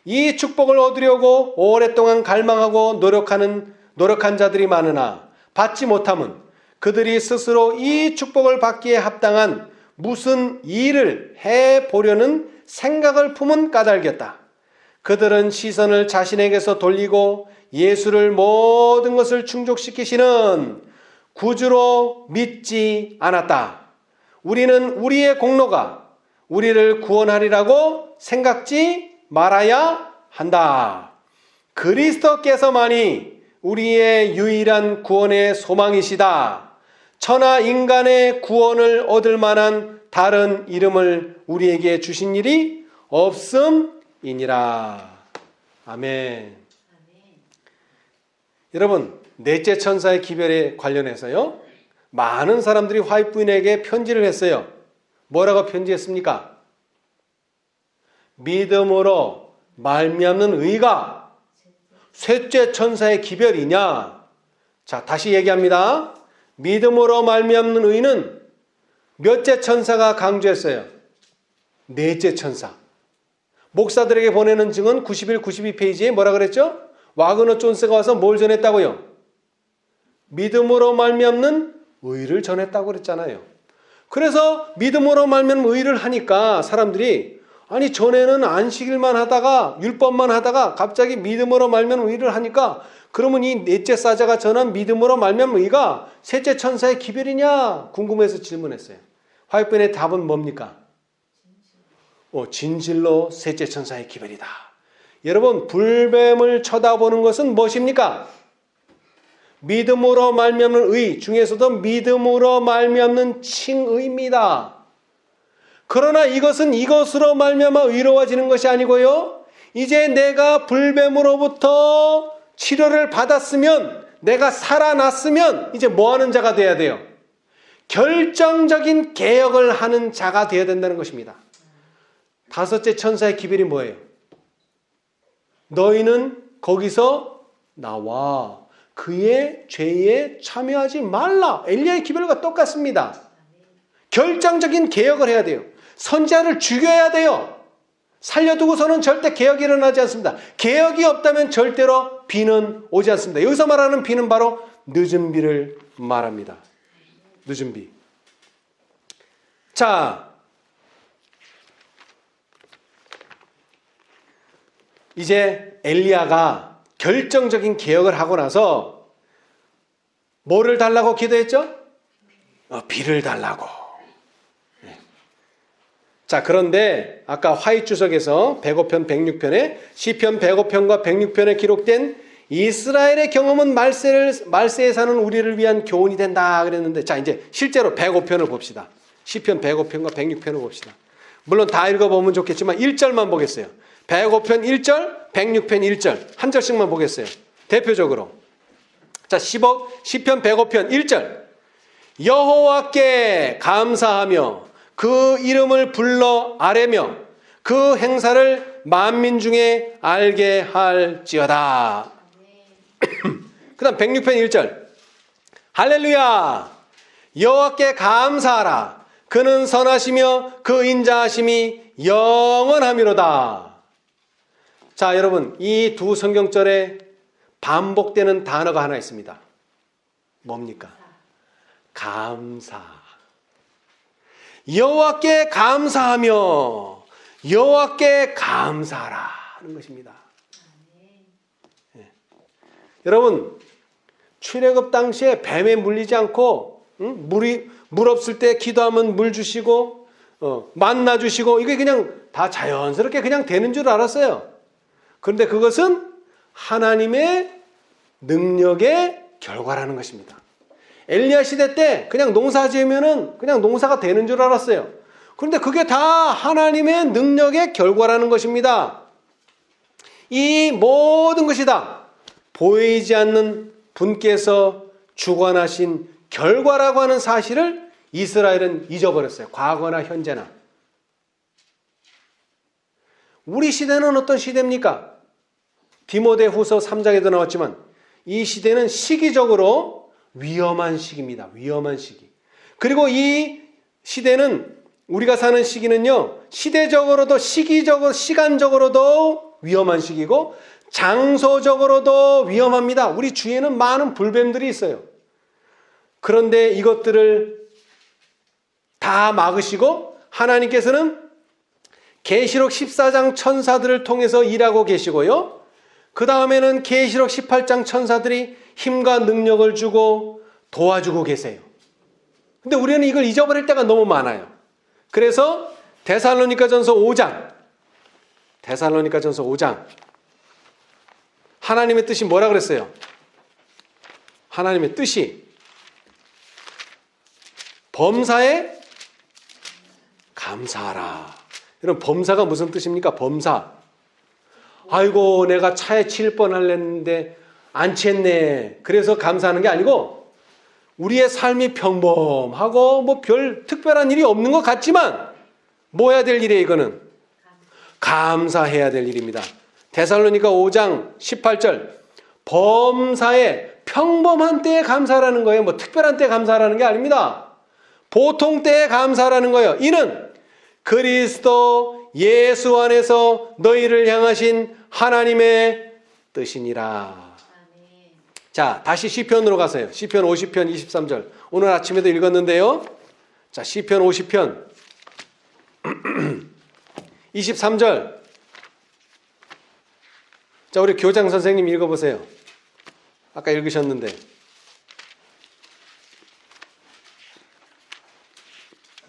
이 축복을 얻으려고 오랫동안 갈망하고 노력한 자들이 많으나 받지 못함은 그들이 스스로 이 축복을 받기에 합당한 무슨 일을 해보려는 생각을 품은 까닭이었다. 그들은 시선을 자신에게서 돌리고 예수를 모든 것을 충족시키시는 구주로 믿지 않았다. 우리는 우리의 공로가 우리를 구원하리라고 생각지 말아야 한다. 그리스도께서만이 우리의 유일한 구원의 소망이시다. 천하 인간의 구원을 얻을 만한 다른 이름을 우리에게 주신 일이 없음이니라. 아멘. 여러분, 넷째 천사의 기별에 관련해서요, 많은 사람들이 화이트부인에게 편지를 했어요. 뭐라고 편지했습니까? 믿음으로 말미암는 의가 셋째 천사의 기별이냐? 자, 다시 얘기합니다. 믿음으로 말미암는 의는 몇째 천사가 강조했어요? 넷째 천사. 목사들에게 보내는 증언 91, 92페이지에 뭐라 그랬죠? 와그너 존스가 와서 뭘 전했다고요? 믿음으로 말미암는 의를 전했다고 그랬잖아요. 그래서 믿음으로 말미암는 의를 하니까 사람들이 아니 전에는 안식일만 하다가 율법만 하다가 갑자기 믿음으로 말미암는 의를 하니까 그러면 이 넷째 사자가 전한 믿음으로 말미암는 의가 셋째 천사의 기별이냐 궁금해서 질문했어요. 화이트부인의 답은 뭡니까? 진실로 셋째 천사의 기별이다. 여러분, 불뱀을 쳐다보는 것은 무엇입니까? 믿음으로 말미암는 의 중에서도 믿음으로 말미암는 칭의입니다. 그러나 이것은 이것으로 말미암아 의로워지는 것이 아니고요. 이제 내가 불뱀으로부터 치료를 받았으면, 내가 살아났으면 이제 뭐하는 자가 돼야 돼요? 결정적인 개혁을 하는 자가 되어야 된다는 것입니다. 다섯째 천사의 기별이 뭐예요? 너희는 거기서 나와 그의 죄에 참여하지 말라. 엘리야의 기별과 똑같습니다. 결정적인 개혁을 해야 돼요. 선지자를 죽여야 돼요. 살려두고서는 절대 개혁이 일어나지 않습니다. 개혁이 없다면 절대로 비는 오지 않습니다. 여기서 말하는 비는 바로 늦은 비를 말합니다. 늦은 비. 자, 이제 엘리야가 결정적인 개혁을 하고 나서 뭐를 달라고 기도했죠? 비를 달라고. 네. 자, 그런데 아까 화이 주석에서 105편 106편에 시편 105편과 106편에 기록된 이스라엘의 경험은 말세에 사는 우리를 위한 교훈이 된다 그랬는데, 자, 이제 실제로 105편을 봅시다. 시편 105편과 106편을 봅시다. 물론 다 읽어보면 좋겠지만 1절만 보겠어요. 105편 1절, 106편 1절 한 절씩만 보겠어요. 대표적으로. 자, 시편 105편 1절. 여호와께 감사하며 그 이름을 불러 아뢰며 그 행사를 만민 중에 알게 할지어다. 그 다음 106편 1절. 할렐루야! 여호와께 감사하라. 그는 선하시며 그 인자하심이 영원하미로다. 자, 여러분, 이 두 성경절에 반복되는 단어가 하나 있습니다. 뭡니까? 감사. 여호와께 감사하며 여호와께 감사하라 하는 것입니다. 네. 여러분, 출애굽 당시에 뱀에 물리지 않고 물 없을 때 기도하면 물 주시고 만나 주시고 이게 그냥 다 자연스럽게 그냥 되는 줄 알았어요. 그런데 그것은 하나님의 능력의 결과라는 것입니다. 엘리야 시대 때 그냥 농사 지으면은 그냥 농사가 되는 줄 알았어요. 그런데 그게 다 하나님의 능력의 결과라는 것입니다. 이 모든 것이 다 보이지 않는 분께서 주관하신 결과라고 하는 사실을 이스라엘은 잊어버렸어요. 과거나 현재나. 우리 시대는 어떤 시대입니까? 디모데후서 3장에도 나왔지만 이 시대는 시기적으로 위험한 시기입니다. 위험한 시기. 그리고 이 시대는 우리가 사는 시기는요, 시대적으로도 시기적으로 시간적으로도 위험한 시기고 장소적으로도 위험합니다. 우리 주위에는 많은 불뱀들이 있어요. 그런데 이것들을 다 막으시고 하나님께서는 계시록 14장 천사들을 통해서 일하고 계시고요. 그 다음에는 계시록 18장 천사들이 힘과 능력을 주고 도와주고 계세요. 근데 우리는 이걸 잊어버릴 때가 너무 많아요. 그래서 데살로니가전서 5장 하나님의 뜻이 뭐라 그랬어요? 하나님의 뜻이 범사에 감사하라. 여러분, 범사가 무슨 뜻입니까? 범사. 아이고, 내가 차에 칠 뻔할랬는데 안 쳤네. 그래서 감사하는 게 아니고 우리의 삶이 평범하고 뭐 별 특별한 일이 없는 것 같지만 뭐 해야 될 일이에요? 이거는 감사해야 될 일입니다. 데살로니가 5장 18절 범사에 평범한 때에 감사라는 거예요. 뭐 특별한 때에 감사라는 게 아닙니다. 보통 때에 감사라는 거예요. 이는 그리스도 예수 안에서 너희를 향하신 하나님의 뜻이니라. 자, 다시 시편으로 가세요. 시편 50편 23절. 오늘 아침에도 읽었는데요. 자, 시편 50편 23절. 자, 우리 교장 선생님 읽어보세요. 아까 읽으셨는데.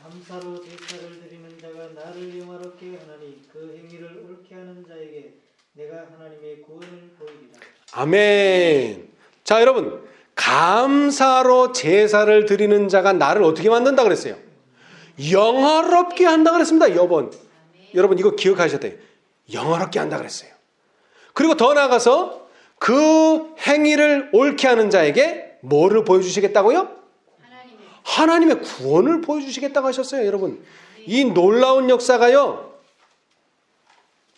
감사로 제사를 드리는 자가 나를 영화롭게 하나니 그 행위를 옳게 하는 자에게 내가 하나님의 구원을 보이리라. 아멘. 자, 여러분, 감사로 제사를 드리는 자가 나를 어떻게 만든다 그랬어요? 영화롭게 한다 그랬습니다. 여러분 이거 기억하셔야 돼요. 영화롭게 한다 그랬어요. 그리고 더 나아가서 그 행위를 옳게 하는 자에게 뭐를 보여주시겠다고요? 하나님의 구원을 보여주시겠다고 하셨어요. 여러분, 이 놀라운 역사가요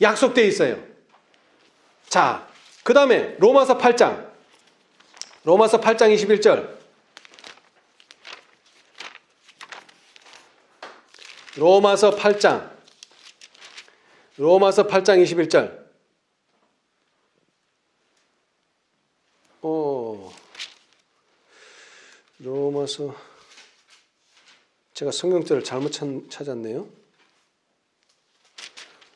약속되어 있어요. 자, 그 다음에 로마서 8장 21절. 로마서 8장 21절. 로마서, 제가 성경절을 잘못 찾았네요.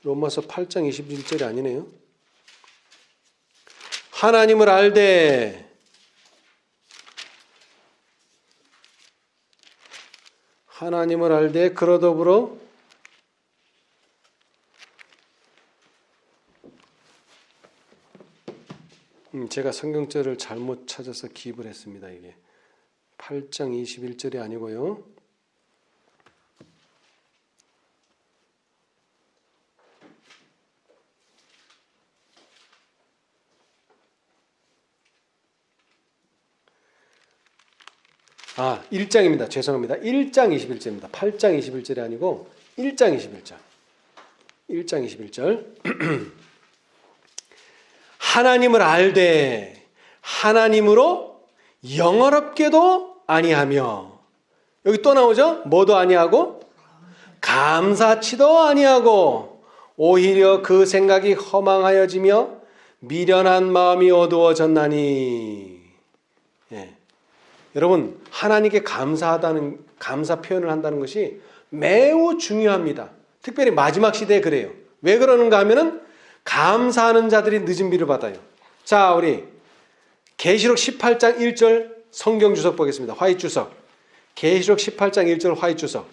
로마서 8장 21절이 아니네요. 하나님을 알되 그러더불어 제가 성경절을 잘못 찾아서 기입을 했습니다. 이게 8장 21절이 아니고요. 아, 1장입니다. 죄송합니다. 1장 21절입니다. 8장 21절이 아니고 1장 21절. 1장 21절. 하나님을 알되 하나님으로 영어롭게도 아니하며, 여기 또 나오죠? 뭐도 아니하고 감사치도 아니하고 오히려 그 생각이 허망하여지며 미련한 마음이 어두워졌나니. 예. 여러분, 하나님께 감사 표현을 한다는 것이 매우 중요합니다. 특별히 마지막 시대에 그래요. 왜 그러는가 하면은 감사하는 자들이 늦은 비를 받아요. 자, 우리 계시록 18장 1절 성경 주석 보겠습니다. 화이트 주석. 계시록 18장 1절 화이트 주석.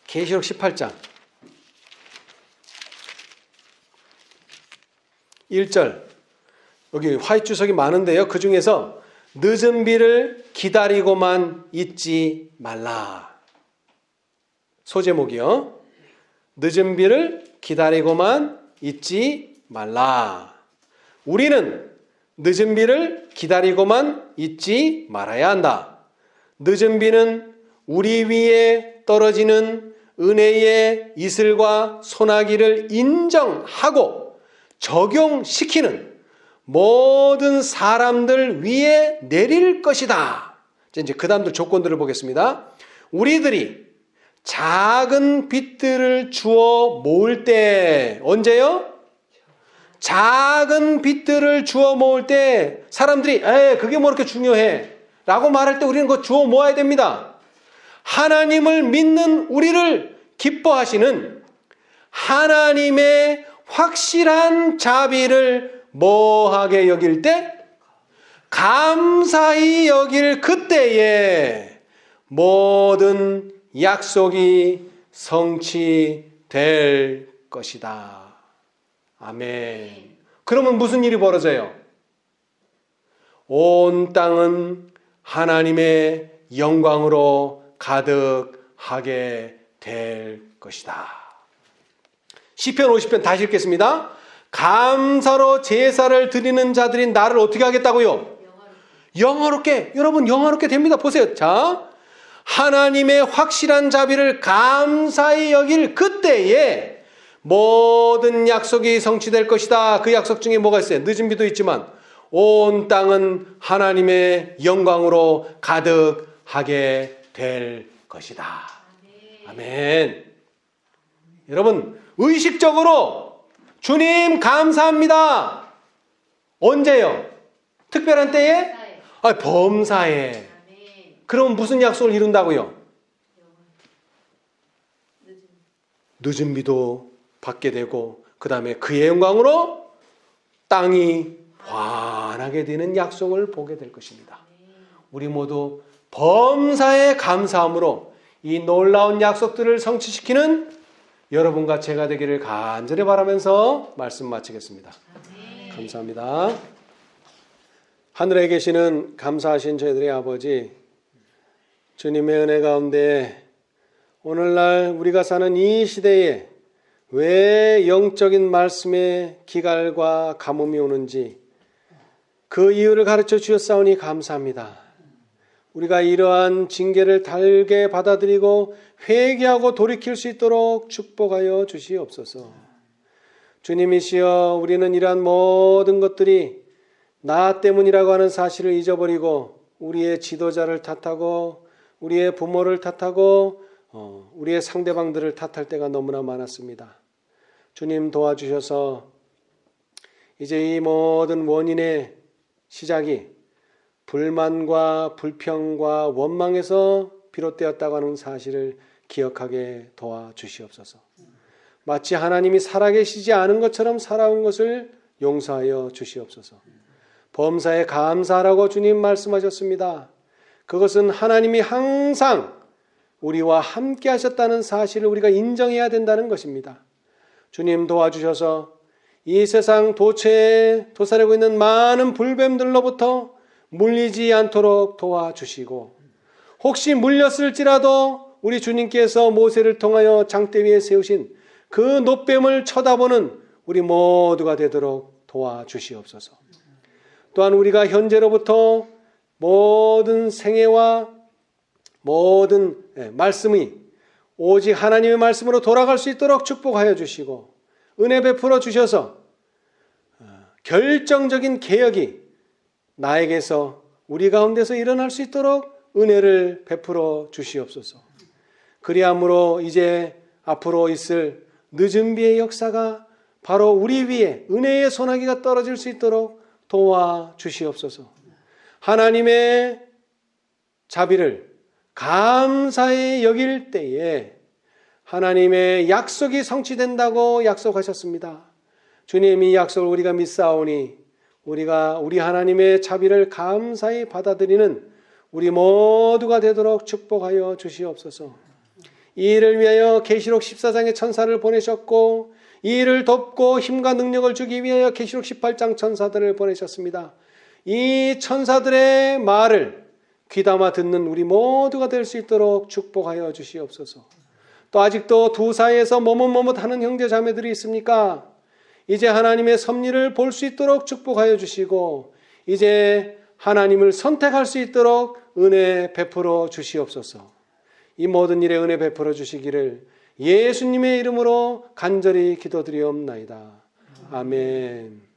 계시록 18장 1절. 여기 화이트 주석이 많은데요. 그 중에서 늦은 비를 기다리고만 있지 말라. 소제목이요. 늦은 비를 기다리고만 있지 말라. 우리는 늦은 비를 기다리고만 있지 말아야 한다. 늦은 비는 우리 위에 떨어지는 은혜의 이슬과 소나기를 인정하고 적용시키는 모든 사람들 위에 내릴 것이다. 이제 그 다음들 조건들을 보겠습니다. 우리들이 작은 빛들을 주워 모을 때, 언제요? 작은 빛들을 주워 모을 때 사람들이 그게 뭐 이렇게 중요해 라고 말할 때 우리는 그거 주워 모아야 됩니다. 하나님을 믿는 우리를 기뻐하시는 하나님의 확실한 자비를 뭐하게 여길 때? 감사히 여길 그때에 모든 약속이 성취될 것이다. 아멘. 그러면 무슨 일이 벌어져요? 온 땅은 하나님의 영광으로 가득하게 될 것이다. 시편 50편 다시 읽겠습니다. 감사로 제사를 드리는 자들이 나를 어떻게 하겠다고요? 영화롭게. 여러분 영화롭게 됩니다. 보세요. 자, 하나님의 확실한 자비를 감사히 여길 그때에 모든 약속이 성취될 것이다. 그 약속 중에 뭐가 있어요? 늦은 비도 있지만 온 땅은 하나님의 영광으로 가득하게 될 것이다. 아멘. 여러분 의식적으로 주님 감사합니다. 언제요? 특별한 때에? 범사에. 그럼 무슨 약속을 이룬다고요? 늦은 비도 받게 되고 그 다음에 그의 영광으로 땅이 환하게 되는 약속을 보게 될 것입니다. 우리 모두 범사에 감사함으로 이 놀라운 약속들을 성취시키는 여러분과 제가 되기를 간절히 바라면서 말씀 마치겠습니다. 감사합니다. 하늘에 계시는 감사하신 저희들의 아버지, 주님의 은혜 가운데 오늘날 우리가 사는 이 시대에 왜 영적인 말씀에 기갈과 가뭄이 오는지 그 이유를 가르쳐 주셨사오니 감사합니다. 우리가 이러한 징계를 달게 받아들이고 회개하고 돌이킬 수 있도록 축복하여 주시옵소서. 주님이시여, 우리는 이러한 모든 것들이 나 때문이라고 하는 사실을 잊어버리고 우리의 지도자를 탓하고 우리의 부모를 탓하고 우리의 상대방들을 탓할 때가 너무나 많았습니다. 주님 도와주셔서 이제 이 모든 원인의 시작이 불만과 불평과 원망에서 비롯되었다고 하는 사실을 기억하게 도와주시옵소서. 마치 하나님이 살아계시지 않은 것처럼 살아온 것을 용서하여 주시옵소서. 범사에 감사하라고 주님 말씀하셨습니다. 그것은 하나님이 항상 우리와 함께 하셨다는 사실을 우리가 인정해야 된다는 것입니다. 주님 도와주셔서 이 세상 도처에 도사리고 있는 많은 불뱀들로부터 물리지 않도록 도와주시고, 혹시 물렸을지라도 우리 주님께서 모세를 통하여 장대 위에 세우신 그 놋뱀을 쳐다보는 우리 모두가 되도록 도와주시옵소서. 또한 우리가 현재로부터 모든 생애와 모든 말씀이 오직 하나님의 말씀으로 돌아갈 수 있도록 축복하여 주시고 은혜 베풀어 주셔서 결정적인 개혁이 나에게서 우리 가운데서 일어날 수 있도록 은혜를 베풀어 주시옵소서. 그리함으로 이제 앞으로 있을 늦은 비의 역사가 바로 우리 위에 은혜의 소나기가 떨어질 수 있도록 도와주시옵소서. 하나님의 자비를 감사히 여길 때에 하나님의 약속이 성취된다고 약속하셨습니다. 주님, 이 약속을 우리가 믿사오니 우리가 우리 하나님의 자비를 감사히 받아들이는 우리 모두가 되도록 축복하여 주시옵소서. 이 일을 위하여 계시록 14장의 천사를 보내셨고 이 일을 돕고 힘과 능력을 주기 위하여 계시록 18장 천사들을 보내셨습니다. 이 천사들의 말을 귀담아 듣는 우리 모두가 될 수 있도록 축복하여 주시옵소서. 또 아직도 두 사이에서 머뭇머뭇하는 형제 자매들이 있습니까? 이제 하나님의 섭리를 볼 수 있도록 축복하여 주시고 이제 하나님을 선택할 수 있도록 은혜 베풀어 주시옵소서. 이 모든 일에 은혜 베풀어 주시기를 예수님의 이름으로 간절히 기도드리옵나이다. 아멘.